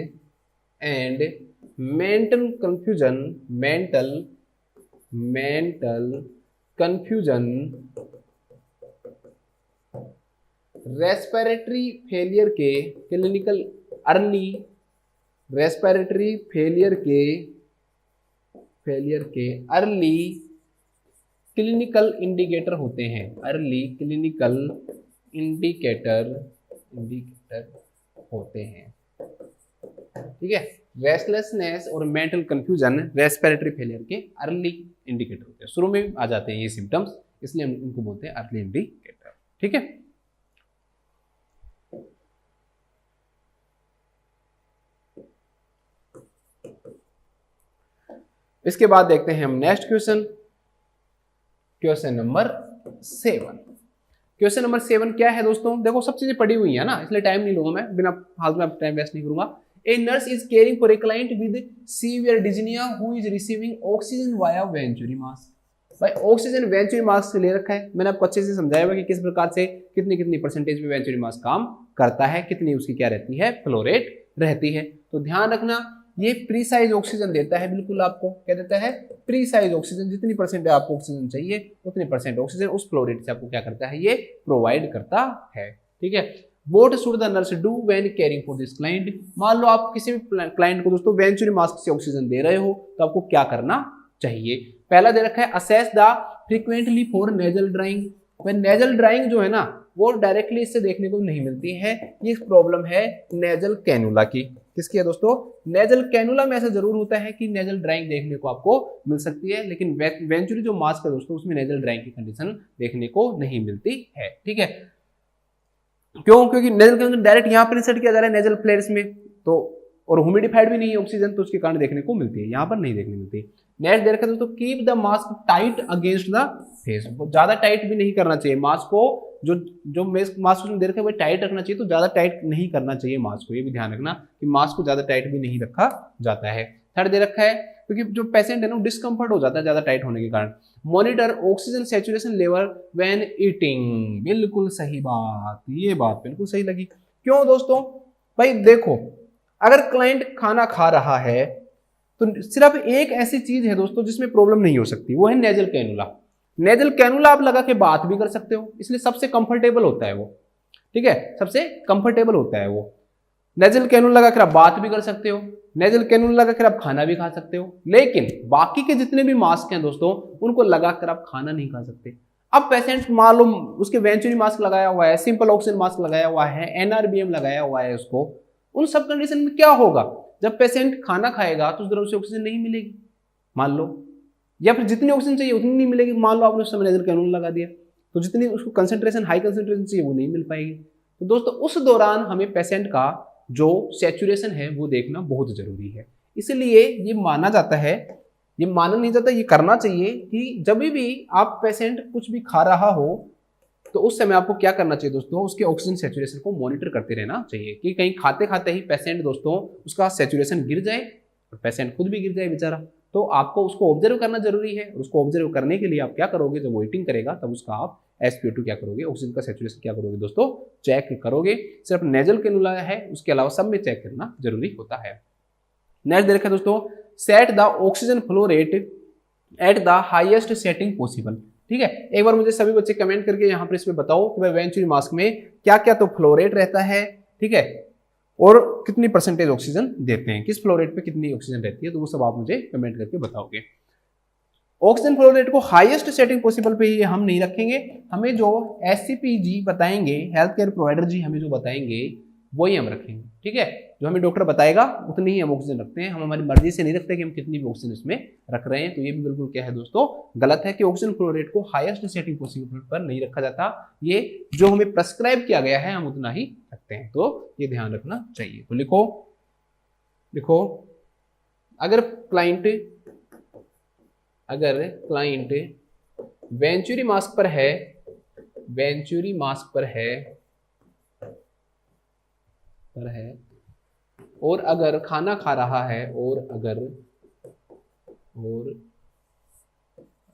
A: and mental confusion, mental confusion respiratory failure के क्लिनिकल अर्ली, रेस्पिरेटरी फेलियर के अर्ली क्लिनिकल इंडिकेटर होते हैं, अर्ली क्लिनिकल इंडिकेटर होते हैं। ठीक है, रेस्टलेसनेस और मेंटल कंफ्यूजन रेस्पिरेटरी फेलियर के अर्ली इंडिकेटर होते हैं, शुरू में आ जाते हैं ये सिम्टम्स, इसलिए हम इनको बोलते हैं अर्ली इंडिकेटर। ठीक है, इसके बाद देखते हैं हम next question, question number 7। Question number 7 क्या है दोस्तों, देखो सब चीजें पड़ी हुई है ना, इसलिए टाइम नहीं लूंगा मैं, बिना फालतू में टाइम वेस्ट नहीं करूंगा। A nurse is caring for a client with severe dyspnea who is receiving oxygen via venturi mask। भाई ऑक्सीजन वेंचुरी मास्क से ले रखा है, मैंने आपको अच्छे से समझाया हुआ कि किस प्रकार से कितनी कितनी परसेंटेज में वेंचुरी मास्क काम करता है, कितनी उसकी क्या रहती है, फ्लो रेट रहती है। तो ध्यान रखना, ये प्रीसाइज ऑक्सीजन देता है, बिल्कुल आपको क्या देता है, प्रीसाइज ऑक्सीजन, जितनी परसेंट आपको ऑक्सीजन चाहिए उतनी परसेंट ऑक्सीजन उस फ्लो रेट से आपको क्या करता है, ये प्रोवाइड करता है। ठीक है, What should the nurse do when caring for this client? मान लो आप किसी भी क्लाइंट को दोस्तों वेंचुरी मास्क से ऑक्सीजन दे रहे हो, तो आपको क्या करना चाहिए। पहला दे रखा है assess the frequently for nasal drawing. Nasal drawing जो है ना वो डायरेक्टली इससे देखने को नहीं मिलती है, ये प्रॉब्लम है नेजल कैनुला की। किसकी है दोस्तों, नेजल कैनुला में ऐसा जरूर होता है कि नेजल ड्राइंग देखने को आपको मिल सकती है, लेकिन वेंचुरी जो मास्क है दोस्तों उसमें नेजल ड्राइंग की कंडीशन देखने को नहीं मिलती है। ठीक है, क्यों, क्योंकि नेजल के अंदर डायरेक्ट यहाँ पर इंसर्ट किया जा रहा है नेजल फ्लेयर्स में, तो और ह्यूमिडिफाइड भी नहीं है ऑक्सीजन, तो उसके कारण देखने को मिलती है, यहाँ पर नहीं देखने मिलती। नेक्स्ट दे रखा है दोस्तों, keep the mask tight against the face. ज्यादा टाइट भी नहीं करना चाहिए मास्क को, जो मास्क दे रखा है वो टाइट रखना चाहिए, तो ज्यादा टाइट नहीं करना चाहिए मास्क को, ये भी ध्यान रखना कि मास्क को ज्यादा टाइट भी नहीं रखा जाता है। थर्ड दे रखा है, क्योंकि जो पेशेंट है ना डिस्कम्फर्ट हो जाता है ज्यादा टाइट होने के कारण। Monitor oxygen saturation level when eating, बिल्कुल सही बात, ये बात बिल्कुल सही लगी। क्यों दोस्तों, भाई देखो अगर क्लाइंट खाना खा रहा है तो सिर्फ एक ऐसी चीज है दोस्तों जिसमें प्रॉब्लम नहीं हो सकती, वो है नेजल कैनुला। नेजल कैनुला आप लगा के बात भी कर सकते हो, इसलिए सबसे कंफर्टेबल होता है वो। ठीक है, सबसे कंफर्टेबल होता है वो। नेजल कैनूल लगाकर आप बात भी कर सकते हो, नेजल कैनूल लगाकर आप खाना भी खा सकते हो, लेकिन बाकी के जितने भी मास्क हैं दोस्तों उनको लगाकर आप खाना नहीं खा सकते। अब पेशेंट मालूम उसके वेंचुरी मास्क लगाया हुआ है, सिंपल ऑक्सीजन मास्क लगाया हुआ है, एनआरबीएम लगाया हुआ है उसको, उन सब कंडीशन में क्या होगा, जब पेशेंट खाना खाएगा तो उस तरफ से ऑक्सीजन नहीं मिलेगी मान लो, या फिर जितनी ऑक्सीजन चाहिए उतनी नहीं मिलेगी। मान लो आपने उस समय नेजल कैनूल लगा दिया तो जितनी उसको कंसंट्रेशन हाई कंसंट्रेशन चाहिए वो नहीं मिल पाएगी। तो दोस्तों उस दौरान हमें पेशेंट का जो सैचुरेशन है वो देखना बहुत जरूरी है। इसलिए ये माना जाता है, ये माना नहीं जाता, ये करना चाहिए कि जब भी आप पेशेंट कुछ भी खा रहा हो तो उस समय आपको क्या करना चाहिए दोस्तों, उसके ऑक्सीजन सैचुरेशन को मॉनिटर करते रहना चाहिए कि कहीं खाते खाते ही पेशेंट दोस्तों उसका सैचुरेशन गिर जाए और पेशेंट खुद भी गिर जाए बेचारा। तो आपको उसको ऑब्जर्व करना जरूरी है। उसको ऑब्जर्व करने के लिए आप क्या करोगे, जब वेटिंग करेगा तब उसका आप SpO2 क्या करोगे, ऑक्सीजन का सैचुरेशन क्या करोगे दोस्तों, चेक करोगे। सिर्फ नेजल कैनुला है, उसके अलावा सब में चेक करना जरूरी होता है। नेक्स्ट देखा दोस्तों, set the oxygen flow rate at the highest setting possible. ठीक है, एक बार मुझे सभी बच्चे कमेंट करके यहाँ पर इसमें बताओ कि भाई वेंचुरी मास्क में क्या क्या तो फ्लो रेट रहता है, ठीक है, और कितनी परसेंटेज ऑक्सीजन देते हैं, किस फ्लो रेट पे कितनी ऑक्सीजन रहती है, तो वो सब आप मुझे कमेंट करके बताओगे। ऑक्सीजन फ्लो रेट को हाईएस्ट सेटिंग पॉसिबल पे ही हम नहीं रखेंगे, हमें जो SCP जी बताएंगे, हेल्थ केयर प्रोवाइडर जी हमें जो बताएंगे वही हम रखेंगे। ठीक है, जो हमें डॉक्टर बताएगा उतनी ही हम ऑक्सीजन रखते हैं, हम हमारी मर्जी से नहीं रखते कि हम कितनी भी ऑक्सीजन इसमें रख रहे हैं। तो ये भी बिल्कुल क्या है दोस्तों, गलत है कि ऑक्सीजन फ्लो रेट को हाईएस्ट सेटिंग पॉसिबल पर नहीं रखा जाता। ये जो हमें प्रेस्क्राइब किया गया है हम उतना ही रखते हैं, तो ये ध्यान रखना चाहिए। तो लिखो अगर क्लाइंट वेंचुरी मास्क पर है, वेंचुरी मास्क पर है और अगर खाना खा रहा है, और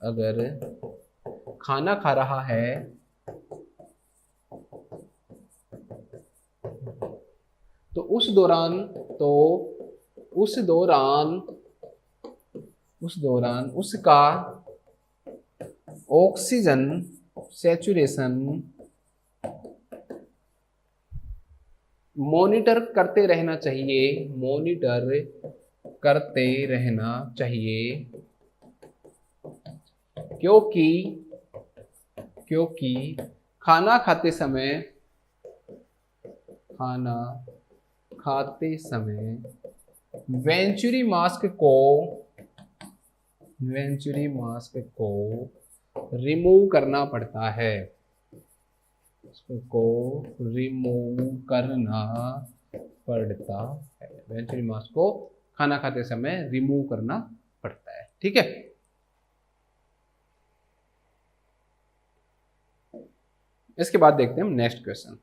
A: अगर खाना खा रहा है तो उस दौरान उसका ऑक्सीजन सैचुरेशन मॉनिटर करते रहना चाहिए, क्योंकि खाना खाते समय वेंचुरी मास्क को रिमूव करना पड़ता है, वेंचुरी मास्क को खाना खाते समय रिमूव करना पड़ता है। ठीक है, इसके बाद देखते हैं हम नेक्स्ट क्वेश्चन,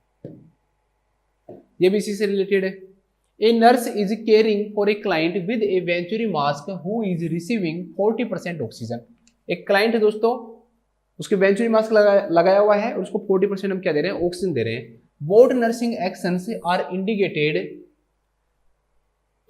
A: ये भी इसी से रिलेटेड है। ए nurse is caring for a client with A venturi mask who is receiving 40% oxygen. एक क्लाइंट है दोस्तों, उसके वेंचुरी मास्क लगाया हुआ है और उसको 40% हम क्या दे रहे हैं, ऑक्सीजन दे रहे हैं। Both nursing actions are indicated,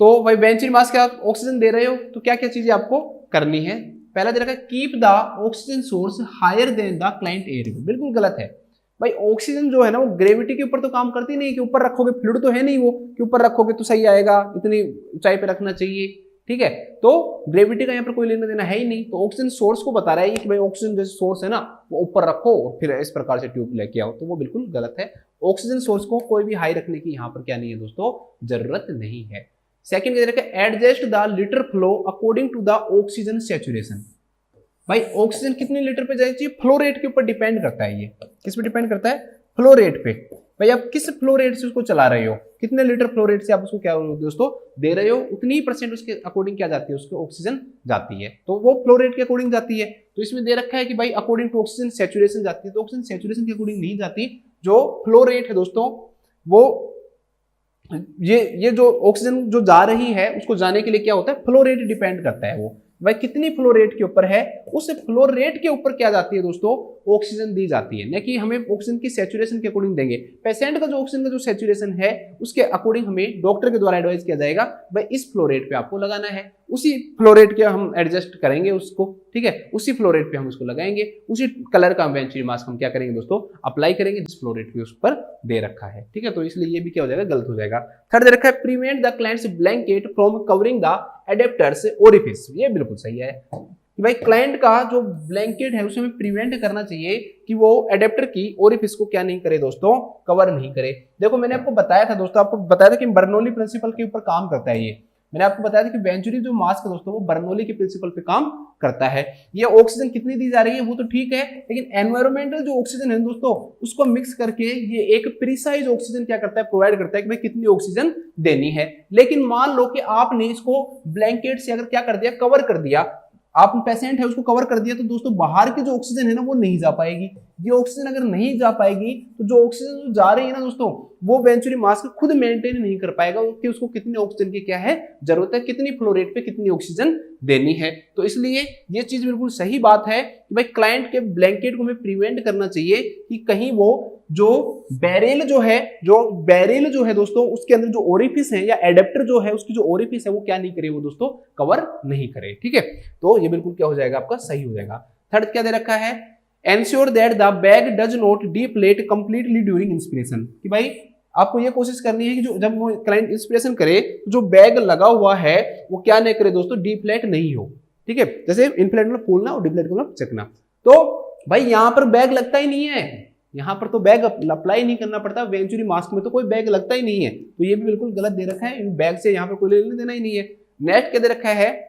A: तो भाई वेंचुरी मास्क आप ऑक्सीजन दे रहे हो तो क्या क्या चीजें आपको करनी है। पहला दे रखा है keep the oxygen source higher than the client air. बिल्कुल गलत है भाई, ऑक्सीजन जो है ना वो ग्रेविटी के ऊपर तो काम करती नहीं कि ऊपर रखोगे, फ्लूइड तो है नहीं वो कि ऊपर रखोगे तो सही आएगा, इतनी ऊंचाई पे रखना चाहिए। ठीक है, तो ग्रेविटी का यहाँ पर कोई लेना देना है ही नहीं। तो ऑक्सीजन सोर्स को बता रहा है कि भाई ऑक्सीजन जैसे सोर्स है ना वो ऊपर रखो फिर इस प्रकार से ट्यूब लेके आओ, तो वो बिल्कुल गलत है। ऑक्सीजन सोर्स को कोई भी हाई रखने की यहाँ पर क्या नहीं है दोस्तों, जरूरत नहीं है। सेकंड क्या देखा, adjust the litre flow according to the oxygen saturation. भाई ऑक्सीजन कितने लीटर पे जानी चाहिए, फ्लो रेट के ऊपर डिपेंड करता है। ये किस पे डिपेंड करता है, फ्लो रेट पे। भाई आप किस फ्लो रेट से उसको चला रहे हो, कितने लीटर फ्लो रेट से आप उसको क्या दोस्तों दे रहे हो, उतनी ही परसेंट उसके अकॉर्डिंग क्या जाती है, उसको ऑक्सीजन जाती है। तो वो फ्लो रेट के अकॉर्डिंग जाती है। तो इसमें दे रखा है कि भाई अकॉर्डिंग टू ऑक्सीजन सैचुरेशन जाती है, तो ऑक्सीजन सैचुरेशन के अकॉर्डिंग नहीं जाती। जो फ्लो रेट है दोस्तों वो ये जो ऑक्सीजन जो जा रही है उसको जाने के लिए क्या होता है, फ्लो रेट डिपेंड करता है। वो भाई कितनी फ्लो रेट के ऊपर है, उस फ्लो रेट के ऊपर क्या जाती है दोस्तों, ऑक्सीजन दी जाती है। न कि हमें ऑक्सीजन की सैचुरेशन के अकॉर्डिंग देंगे। पेशेंट का जो ऑक्सीजन का जो सैचुरेशन है उसके अकॉर्डिंग हमें डॉक्टर के द्वारा एडवाइस किया जाएगा भाई इस फ्लो रेट पे आपको लगाना है। उसी फ्लो रेट के हम एडजस्ट करेंगे उसको, ठीक है, उसी फ्लो रेट पे हम उसको लगाएंगे, उसी कलर का वेंचुरी मास्क हम क्या करेंगे दोस्तों, अप्लाई करेंगे जिस फ्लो रेट पे उस पर दे रखा है, ठीक है। तो इसलिए ये भी क्या हो जाएगा, गलत हो जाएगा। थर्ड दे रखा है prevent the clients blanket from covering the adapters orifice, ये बिल्कुल सही है कि भाई क्लाइंट का जो ब्लैंकेट है उसे हमें प्रिवेंट करना चाहिए कि वो एडेप्टर की ओरिफिस को क्या नहीं करे दोस्तों, कवर नहीं करे। देखो मैंने आपको बताया था दोस्तों, आपको बताया था कि बर्नौली प्रिंसिपल के ऊपर काम करता है ये, मैंने आपको बताया था कि वेंचुरी जो मास्क है दोस्तों वो बर्नौली के प्रिंसिपल पे काम करता है। ये ऑक्सीजन कितनी दी जा रही है वो तो ठीक है, लेकिन एनवायरमेंटल जो ऑक्सीजन है दोस्तों उसको मिक्स करके ये एक प्रिसाइज ऑक्सीजन क्या करता है, प्रोवाइड करता है कि भाई कितनी ऑक्सीजन देनी है। लेकिन मान लो कि आपने इसको ब्लैंकेट से अगर क्या कर दिया, कवर कर दिया, आप पेशेंट है उसको कवर कर दिया, तो दोस्तों बाहर की जो ऑक्सीजन है ना वो नहीं जा पाएगी। ये ऑक्सीजन अगर नहीं जा पाएगी तो जो ऑक्सीजन जा रही है ना दोस्तों वो वेंचुरी मास्क खुद मेंटेन नहीं कर पाएगा कि उसको कितनी ऑक्सीजन की क्या है जरूरत है, कितनी फ्लो रेट पे कितनी ऑक्सीजन देनी है। तो इसलिए ये चीज बिल्कुल सही बात है कि भाई क्लाइंट के ब्लैंकेट को हमें प्रिवेंट करना चाहिए कि कहीं वो जो बैरेल जो है दोस्तों उसके अंदर जो ओरिफिस है या एडेप्टर जो है उसकी जो ओरिफिस है वो क्या नहीं करे, वो दोस्तों कवर नहीं करे, ठीक है। तो ये बिल्कुल क्या हो जाएगा, आपका सही हो जाएगा। थर्ड क्या दे रखा है, ensure that the bag does not deplete completely during inspiration, कि भाई आपको ये कोशिश करनी है कि जो जब वो क्लाइंट इंस्पिरेशन करे तो जो बैग लगा हुआ है वो क्या नहीं करे दोस्तों, डिप्लेट नहीं हो, ठीक है। जैसे इनफ्लेट मतलब फूलना और डिप्लेट मतलब चकना। तो भाई यहां पर बैग लगता ही नहीं है, यहां पर तो बैग अप्लाई नहीं करना पड़ता, वेंचुरी मास्क में तो कोई बैग लगता ही नहीं है, तो ये भी बिल्कुल गलत दे रखा है, बैग से यहां पर कोई लेने देना ही नहीं है। नेक्स्ट क्या दे रखा है,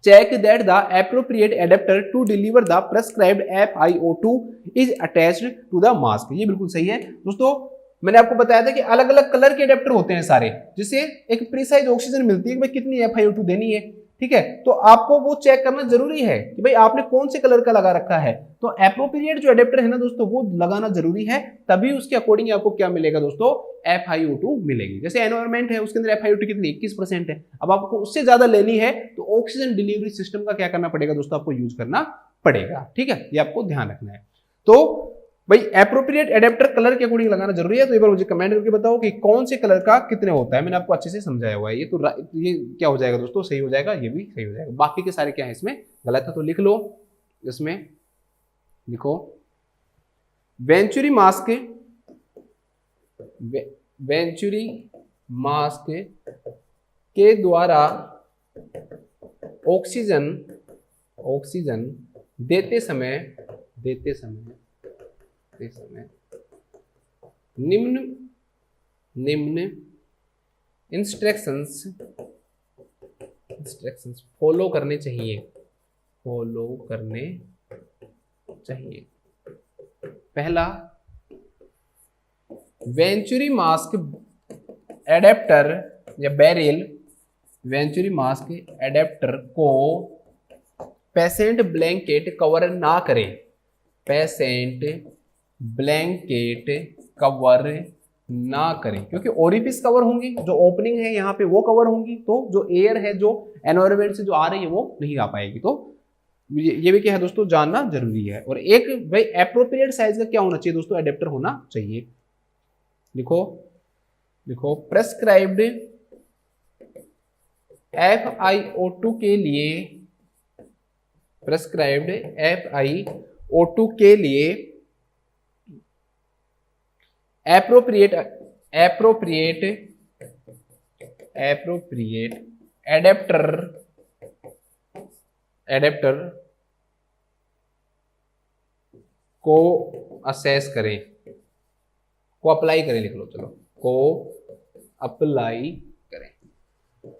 A: check that the appropriate adapter to deliver the prescribed FiO2 is attached to the mask, ये बिल्कुल सही है दोस्तों। मैंने आपको बताया था कि अलग अलग कलर के एडेप्टर होते हैं सारे, जिससे एक प्रिसाइज ऑक्सीजन मिलती है कि भाई कितनी FiO2 देनी है, ठीक है। तो आपको वो चेक करना जरूरी है कि भाई आपने कौन से कलर का लगा रखा है, तो एप्रोप्रिएट जो एडेप्टर है ना दोस्तों वो लगाना जरूरी है, तभी उसके अकॉर्डिंग आपको क्या मिलेगा दोस्तों, FiO2 मिलेगी। जैसे एनवायरमेंट है उसके अंदर FiO2 कितनी 21% है, अब आपको उससे ज्यादा लेनी है तो ऑक्सीजन डिलीवरी सिस्टम का क्या करना पड़ेगा दोस्तों, आपको यूज करना पड़ेगा, ठीक है, ये आपको ध्यान रखना है। तो भाई एप्रोप्रिएट एडेप्टर कलर के अकॉर्डिंग लगाना जरूरी है, तो एक बार मुझे कमेंट करके बताओ कि कौन से कलर का कितने होता है, मैंने आपको अच्छे से समझाया हुआ है ये, तो ये क्या हो जाएगा दोस्तों, सही हो जाएगा, ये भी सही हो जाएगा। बाकी के सारे क्या है इसमें गलत है, तो लिख लो, इसमें लिखो वेंचुरी मास्क के द्वारा ऑक्सीजन देते समय निम्न इंस्ट्रक्शंस फॉलो करने चाहिए। पहला, वेंचुरी मास्क एडेप्टर या बैरियल वेंचुरी मास्क एडेप्टर को पेशेंट ब्लैंकेट कवर ना करें, क्योंकि ओरिफिस कवर होंगी, जो ओपनिंग है यहाँ पे वो कवर होंगी, तो जो एयर है जो एनवायरमेंट से जो आ रही है वो नहीं आ पाएगी। तो ये भी क्या है दोस्तों, जानना जरूरी है। और एक भाई एप्रोप्रिएट साइज का क्या होना चाहिए दोस्तों, एडेप्टर होना चाहिए। लिखो प्रेस्क्राइब्ड FiO2 के लिए एप्रोप्रिएट एडेप्टर को असेस करें, को अप्लाई करें, लिख लो, चलो, को अप्लाई करें।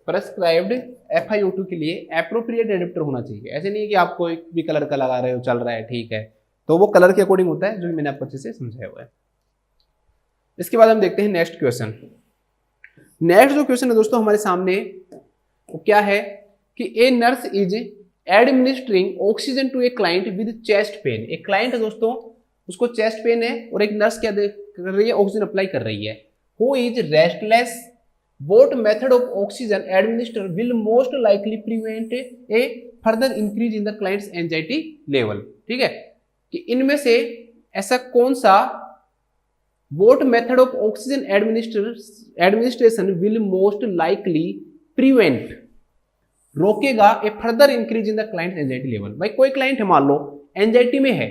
A: प्रेस्क्राइब्ड FiO2 के लिए एप्रोप्रिएट एडेप्टर होना चाहिए। ऐसे नहीं है कि आप कोई भी कलर का लगा रहे हो, चल रहा है, ठीक है, तो वो कलर के अकॉर्डिंग होता है, जो मैंने आपको अच्छे से समझाया हुआ है। इसके बाद हम देखते हैं नेक्स्ट क्वेश्चन। नेक्स्ट जो क्वेश्चन है दोस्तों हमारे सामने वो क्या है कि a nurse is administering oxygen to a client with chest pain. एक क्लाइंट है दोस्तों, उसको चेस्ट पेन है और एक नर्स क्या कर रही है, ऑक्सीजन अप्लाई कर रही है। Who is restless, what method of oxygen administer will most likely prevent a further increase in the client's anxiety level। ठीक है, कि इनमें से ऐसा कौन सा what method of oxygen administration will most likely prevent रोकेगा a further increase in the client anxiety level. भाई कोई क्लाइंट है मान लो एंजाइटी में है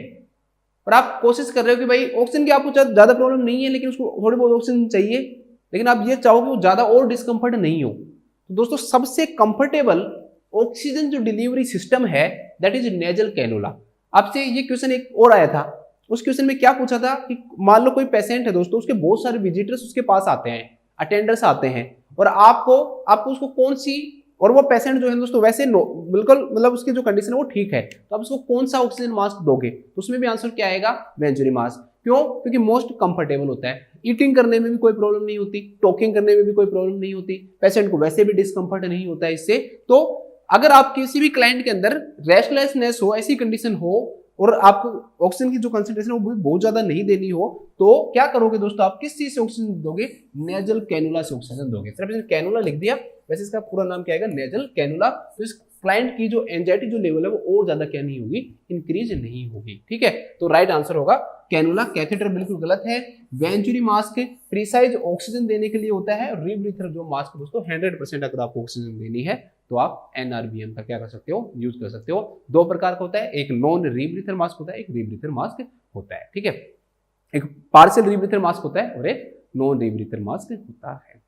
A: और आप कोशिश कर रहे हो कि भाई ऑक्सीजन की आपको ज्यादा प्रॉब्लम नहीं है लेकिन उसको थोड़ी बहुत ऑक्सीजन चाहिए, लेकिन आप ये चाहो कि वो ज्यादा और डिस्कम्फर्ट नहीं हो, तो दोस्तों सबसे कंफर्टेबल ऑक्सीजन जो डिलीवरी सिस्टम है दैट इज नेजल कैनुला। आपसे ये क्वेश्चन एक और आया था, उस क्वेश्चन में क्या पूछा था कि मान लो कोई पेशेंट है दोस्तों, उसके बहुत सारे विजिटर्स उसके पास आते हैं, अटेंडर्स आते हैं, और आपको उसको कौन सी, और वो पेशेंट जो है दोस्तों वैसे बिल्कुल मतलब उसकी जो कंडीशन है वो ठीक है, तो आप उसको कौन सा ऑक्सीजन मास्क दोगे, तो उसमें भी आंसर क्या आएगा, वेंचुरी मास्क। क्यों? क्योंकि मोस्ट कंफर्टेबल होता है, ईटिंग करने में भी कोई प्रॉब्लम नहीं होती, टॉकिंग करने में भी कोई प्रॉब्लम नहीं होती, पेशेंट को वैसे भी डिस्कंफर्ट नहीं होता है इससे। तो अगर आप किसी भी क्लाइंट के अंदर रेस्टलेसनेस हो, ऐसी कंडीशन हो और आपको ऑक्सीजन की जो कंसंट्रेशन है वो बहुत ज्यादा नहीं देनी हो, तो क्या करोगे दोस्तों, आप किस चीज से ऑक्सीजन दोगे, नेजल कैनुला से ऑक्सीजन दोगे। सिर्फ कैनुला लिख दिया, वैसे इसका पूरा नाम क्या आएगा, नेजल कैनुला। तो इस क्लाइंट की जो एंजाइटी जो लेवल है वो और ज्यादा क्या नहीं होगी, इंक्रीज नहीं होगी। ठीक है, तो राइट आंसर होगा कैनुला। कैथेटर बिल्कुल गलत है। वेंचुरी मास्क प्रिसाइज ऑक्सीजन देने के लिए होता है। रीब्रीथर जो मास्क दोस्तों 100% अगर आपको ऑक्सीजन देनी है तो आप NRBM का क्या कर सकते हो, यूज कर सकते हो। दो प्रकार का होता है, एक नॉन रीब्रीथर मास्क होता है, एक रीब्रीथर मास्क होता है। ठीक है, एक पार्शियल रीब्रीथर मास्क होता है और एक नॉन रीब्रीथर मास्क होता है।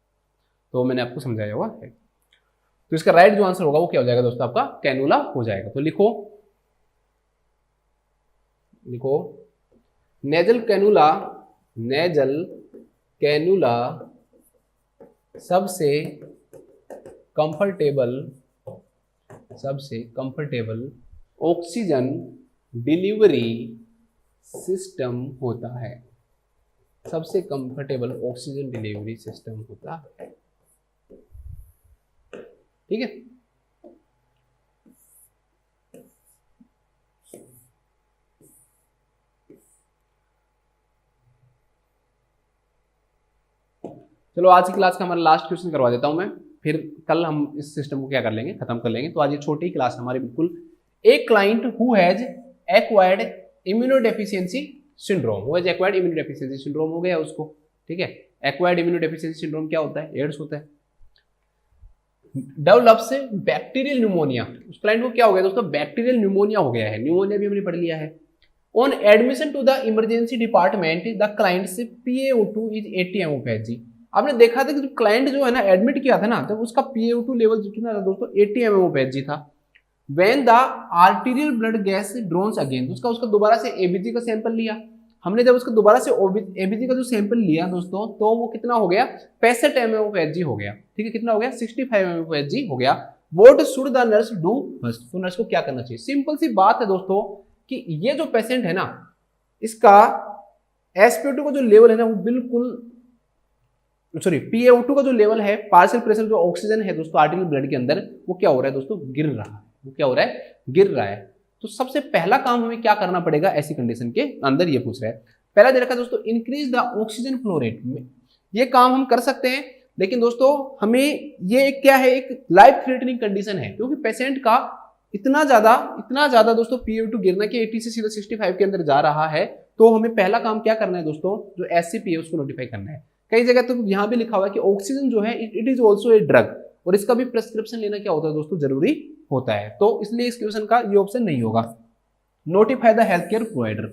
A: तो मैंने आपको समझाया हुआ है। तो इसका राइट जो आंसर होगा वो क्या हो जाएगा दोस्तों, आपका कैनुला हो जाएगा। तो लिखो नेजल कैनुला, नेजल कैनुला सबसे कंफर्टेबल ऑक्सीजन डिलीवरी सिस्टम होता है, सबसे कंफर्टेबल ऑक्सीजन डिलीवरी सिस्टम होता है। ठीक है, चलो आज की क्लास का हमारा लास्ट क्वेश्चन करवा देता हूं मैं, फिर कल हम इस सिस्टम को क्या कर लेंगे, खत्म कर लेंगे। तो आज ये छोटी क्लास हमारी बिल्कुल। एक client who has acquired immunodeficiency syndrome, who has acquired immunodeficiency syndrome हो गया उसको। ठीक है, एक्वायर्ड इम्यूनोडेफिशिएंसी सिंड्रोम क्या होता है, एड्स होता है। डेवलप्स बैक्टीरियल न्यूमोनिया, उस क्लाइंट को क्या हो गया दोस्तों, बैक्टीरियल न्यूमोनिया हो गया है। न्यूमोनिया भी हमने पढ़ लिया है। On admission to the emergency department the client's PaO2 is 80 mmHg। आपने देखा था कि जब क्लाइंट जो है ना एडमिट किया था ना, तब उसका PaO2 लेवल कितना था दोस्तों, 80 mmHg था। When the arterial blood gas drones again, उसका दोबारा से ABG का सैंपल लिया हमने। जब उसका दोबारा से ABG का जो सैंपल लिया दोस्तों, तो वो कितना हो गया, 65 mmHg हो गया। ठीक है, कितना हो गया, 65 mmHg हो गया। What should the nurse do first, तो नर्स को क्या करना चाहिए। सिंपल सी बात है दोस्तों कि ये जो पेशेंट है ना, इसका SpO2 का जो लेवल है ना वो बिल्कुल, सॉरी PaO2 का जो लेवल है, पार्शियल प्रेशर जो ऑक्सीजन है दोस्तों आर्टिरियल ब्लड के अंदर, वो क्या हो रहा है दोस्तों, गिर रहा है। वो क्या हो रहा है, गिर रहा है। तो सबसे पहला काम हमें क्या करना पड़ेगा ऐसी कंडीशन के अंदर, ये पूछ रहा है। पहला दे रखा दोस्तों, increase the oxygen flow rate. ये काम हम कर सकते हैं, लेकिन दोस्तों हमें ये क्या है, एक लाइफ थ्रेटनिंग कंडीशन है, क्योंकि पेशेंट का इतना ज्यादा दोस्तों PaO2 गिरना कि 80 से सीधा 65 के अंदर जा रहा है। तो हमें पहला काम क्या करना है दोस्तों, जो SCP है उसको नोटिफाई करना है। कई जगह तो यहाँ भी लिखा हुआ है कि ऑक्सीजन जो है it is also a drug, और इसका भी प्रेस्क्रिप्शन लेना क्या होता है दोस्तों, जरूरी होता है। तो इसलिए इस क्वेश्चन का ये ऑप्शन नहीं होगा। Notify the health care provider,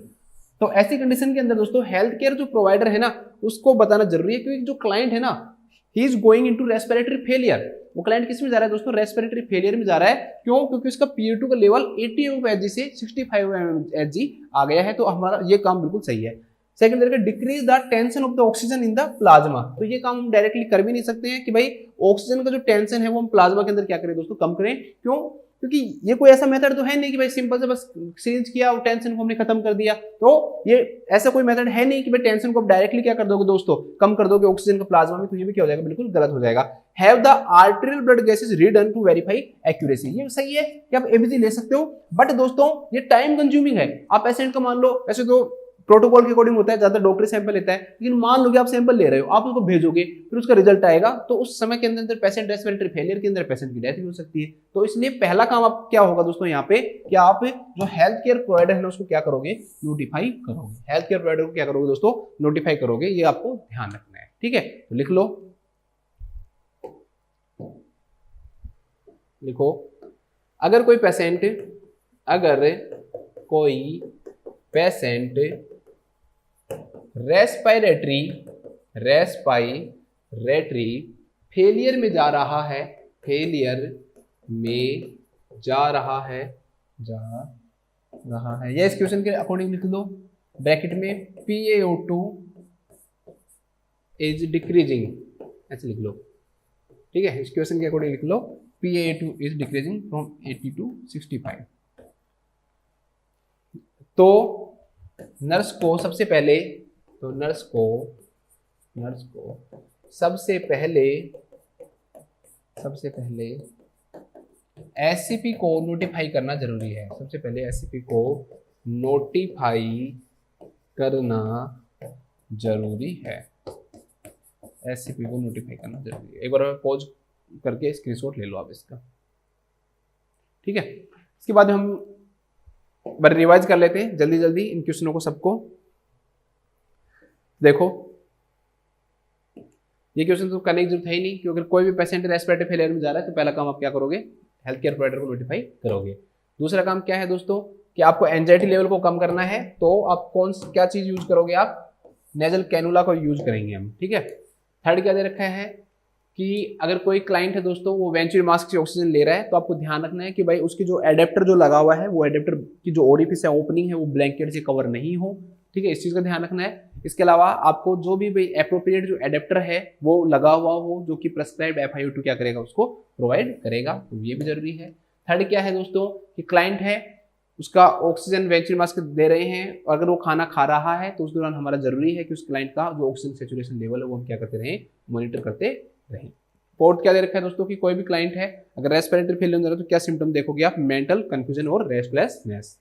A: तो ऐसी कंडीशन के अंदर दोस्तों हेल्थ केयर जो प्रोवाइडर है ना उसको बताना जरूरी है, क्योंकि जो क्लाइंट है ना he is going into respiratory failure. वो क्लाइंट किस में जा रहा है दोस्तों, रेस्पिरेटरी फेलियर में जा रहा है। क्यों? क्योंकि उसका PaO2 का लेवल 80 mmHg से 65 mmHg आ गया है। तो हमारा ये काम बिल्कुल सही है। सेकंड तरीका, decrease the tension of the oxygen in the plasma. तो ये काम हम डायरेक्टली कर भी नहीं सकते हैं कि भाई ऑक्सीजन का जो टेंशन है वो हम प्लाज्मा के अंदर क्या करें दोस्तों, कम करें। क्यों? क्योंकि ये कोई ऐसा मेथड तो है नहीं कि भाई सिंपल से बस सिरिंज किया और टेंशन को हमने खत्म कर दिया। तो ये ऐसा कोई मेथड है नहीं कि भाई टेंशन को आप डायरेक्टली क्या कर दोगे दोस्तों, कम कर दोगे ऑक्सीजन का प्लाज्मा में। तो ये भी क्या हो जाएगा, बिल्कुल गलत हो जाएगा। Have the arterial blood gases redone to verify accuracy. ये सही है कि आप ABG ले सकते हो, बट दोस्तों ये टाइम कंज्यूमिंग है। आप पेशेंट का मान लो, ऐसे तो प्रोटोकॉल के अकॉर्डिंग होता है, ज्यादा डॉक्टर सैंपल लेता है, लेकिन मान लो कि आप सैंपल ले रहे हो, आप उसको भेजोगे, फिर उसका रिजल्ट आएगा, तो उस समय के अंदर पेशेंट रेस्पिरेटरी फेलियर के अंदर पेशेंट की डेथ भी हो सकती है। तो इसलिए पहला काम आप क्या होगा दोस्तों यहाँ पे, कि आप जो हेल्थ केयर प्रोवाइडर है ना उसको क्या करोगे, नोटिफाई करोगे। हेल्थ केयर प्रोवाइडर को क्या करोगे दोस्तों, नोटिफाई करोगे। ये आपको ध्यान रखना है। ठीक है, तो लिखो अगर कोई पेशेंट रेस्पिरेटरी फेलियर में जा रहा है, या इस क्वेश्चन के अकॉर्डिंग लिख दो ब्रैकेट में PaO2 इज डिक्रीजिंग, ऐसे लिख लो, ठीक है। इस क्वेश्चन के अकॉर्डिंग लिख लो PaO2 is decreasing from 80 to 65। तो नर्स को सबसे पहले SCP को नोटिफाई करना जरूरी है। सबसे पहले SCP को नोटिफाई करना जरूरी है। SCP को नोटिफाई करना जरूरी है। एक बार पॉज करके स्क्रीनशॉट ले लो आप इसका, ठीक है। इसके बाद हम बार रिवाइज कर लेते हैं जल्दी जल्दी इन क्वेश्चनों को सबको। देखो ये क्वेश्चन तो करने की जरूरत है ही नहीं, क्योंकि कोई भी पेशेंट रेस्पिरेटरी फेलियर में जा रहा है तो पहला काम आप क्या करोगे, हेल्थ केयर प्रोवाइडर को नोटिफाई करोगे। दूसरा काम क्या है दोस्तों कि आपको एंजाइटी लेवल को कम करना है, तो आप क्या चीज यूज करोगे, आप नेजल कैनुला को यूज करेंगे हम, ठीक है। थर्ड क्या दे रखा है कि अगर कोई क्लाइंट है दोस्तों वो वेंचुअल मास्क से ऑक्सीजन ले रहा है, तो आपको ध्यान रखना है कि भाई उसकी जो एडेप्टर जो लगा हुआ है वो एडेप्टर की जो ओरिफिस है, ओपनिंग है, वो ब्लैंकेट से कवर नहीं हो, ठीक है। इस चीज का ध्यान रखना है। इसके अलावा आपको जो भी भाई एप्रोप्रिएट जो एडेप्टर है वो लगा हुआ हो, जो कि प्रेस्क्राइब्ड FiO2 क्या करेगा, उसको प्रोवाइड करेगा, तो ये भी जरूरी है। थर्ड क्या है दोस्तों कि क्लाइंट है उसका ऑक्सीजन वेंचुअल मास्क दे रहे हैं, अगर वो खाना खा रहा है तो उस दौरान हमारा जरूरी है कि उस क्लाइंट का जो ऑक्सीजन सेचुरेशन लेवल है वो हम क्या करते रहें, मॉनिटर करते रहें। फोर्थ क्या दे रखा है दोस्तों कि कोई भी क्लाइंट है अगर रेस्पिरेटरी फेलियर हो रहा है तो क्या सिम्टम देखोगे आप, मेंटल कंफ्यूजन और रेस्टलेसनेस,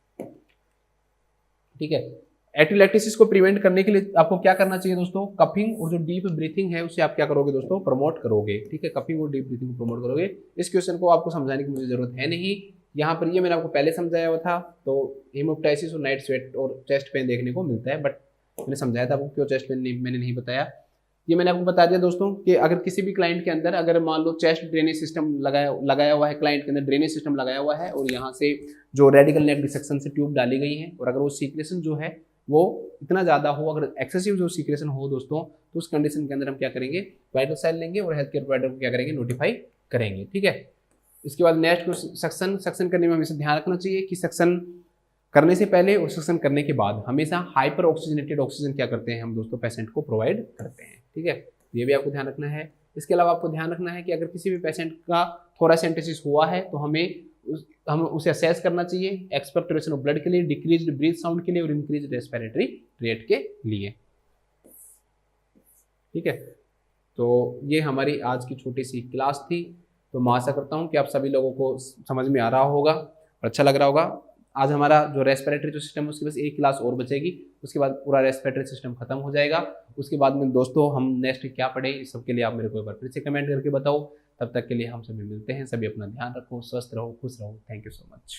A: ठीक है। एटिलैक्टिसिस को प्रिवेंट करने के लिए आपको क्या करना चाहिए दोस्तों, कफिंग और जो डीप ब्रीथिंग है उसे आप क्या करोगे दोस्तों, प्रमोट करोगे, ठीक है। कफिंग और डीप ब्रीथिंग को प्रमोट करोगे। इस क्वेश्चन को आपको समझाने की मुझे जरूरत है नहीं, यहाँ पर ये मैंने आपको पहले समझाया हुआ था। तो हेमोप्टाइसिस और नाइट स्वेट और चेस्ट पेन देखने को मिलता है, बट मैंने समझाया था आपको क्यों चेस्ट पेन मैंने नहीं बताया। ये मैंने आपको बता दिया दोस्तों कि अगर किसी भी क्लाइंट के अंदर अगर मान लो चेस्ट ड्रेनेज सिस्टम लगाया हुआ है, क्लाइंट के अंदर ड्रेनेज सिस्टम लगाया हुआ है और यहाँ से जो रेडिकल नेक डिसेक्शन से ट्यूब डाली गई है, और अगर वो सीक्रेशन जो है वो इतना ज़्यादा हो, अगर एक्सेसिव जो सीक्रेशन हो दोस्तों, तो उस कंडीशन के अंदर हम क्या करेंगे, वाइटल साइन लेंगे और हेल्थ केयर प्रोवाइडर को क्या करेंगे, नोटिफाई करेंगे, ठीक है। इसके बाद नेक्स्ट को सक्शन करने में हमेशा ध्यान रखना चाहिए कि सक्शन करने से पहले और सक्शन करने के बाद हमेशा हाइपर ऑक्सीजनेटेड ऑक्सीजन क्या करते हैं हम दोस्तों, पेशेंट को प्रोवाइड करते हैं, ठीक है। ये भी आपको ध्यान रखना है। इसके अलावा आपको ध्यान रखना है कि अगर किसी भी पेशेंट का थोरासेंटेसिस हुआ है तो हम उसे असेस करना चाहिए एक्सपेक्टोरेशन ऑफ ब्लड के लिए, डिक्रीज्ड ब्रीथ साउंड के लिए और इंक्रीज्ड रेस्पिरेटरी रेट के लिए, ठीक है। तो ये हमारी आज की छोटी सी क्लास थी। तो मैं आशा करता हूँ कि आप सभी लोगों को समझ में आ रहा होगा और अच्छा लग रहा होगा। आज हमारा जो रेस्पिरेटरी जो सिस्टम है उसकी बस एक क्लास और बचेगी, उसके बाद पूरा रेस्पिरेटरी सिस्टम खत्म हो जाएगा। उसके बाद में दोस्तों हम नेक्स्ट क्या पढ़ें, इस सब के लिए आप मेरे को एक बार फिर से कमेंट करके बताओ। तब तक के लिए हम सभी मिलते हैं। सभी अपना ध्यान रखो, स्वस्थ रहो, खुश रहो। Thank you so much.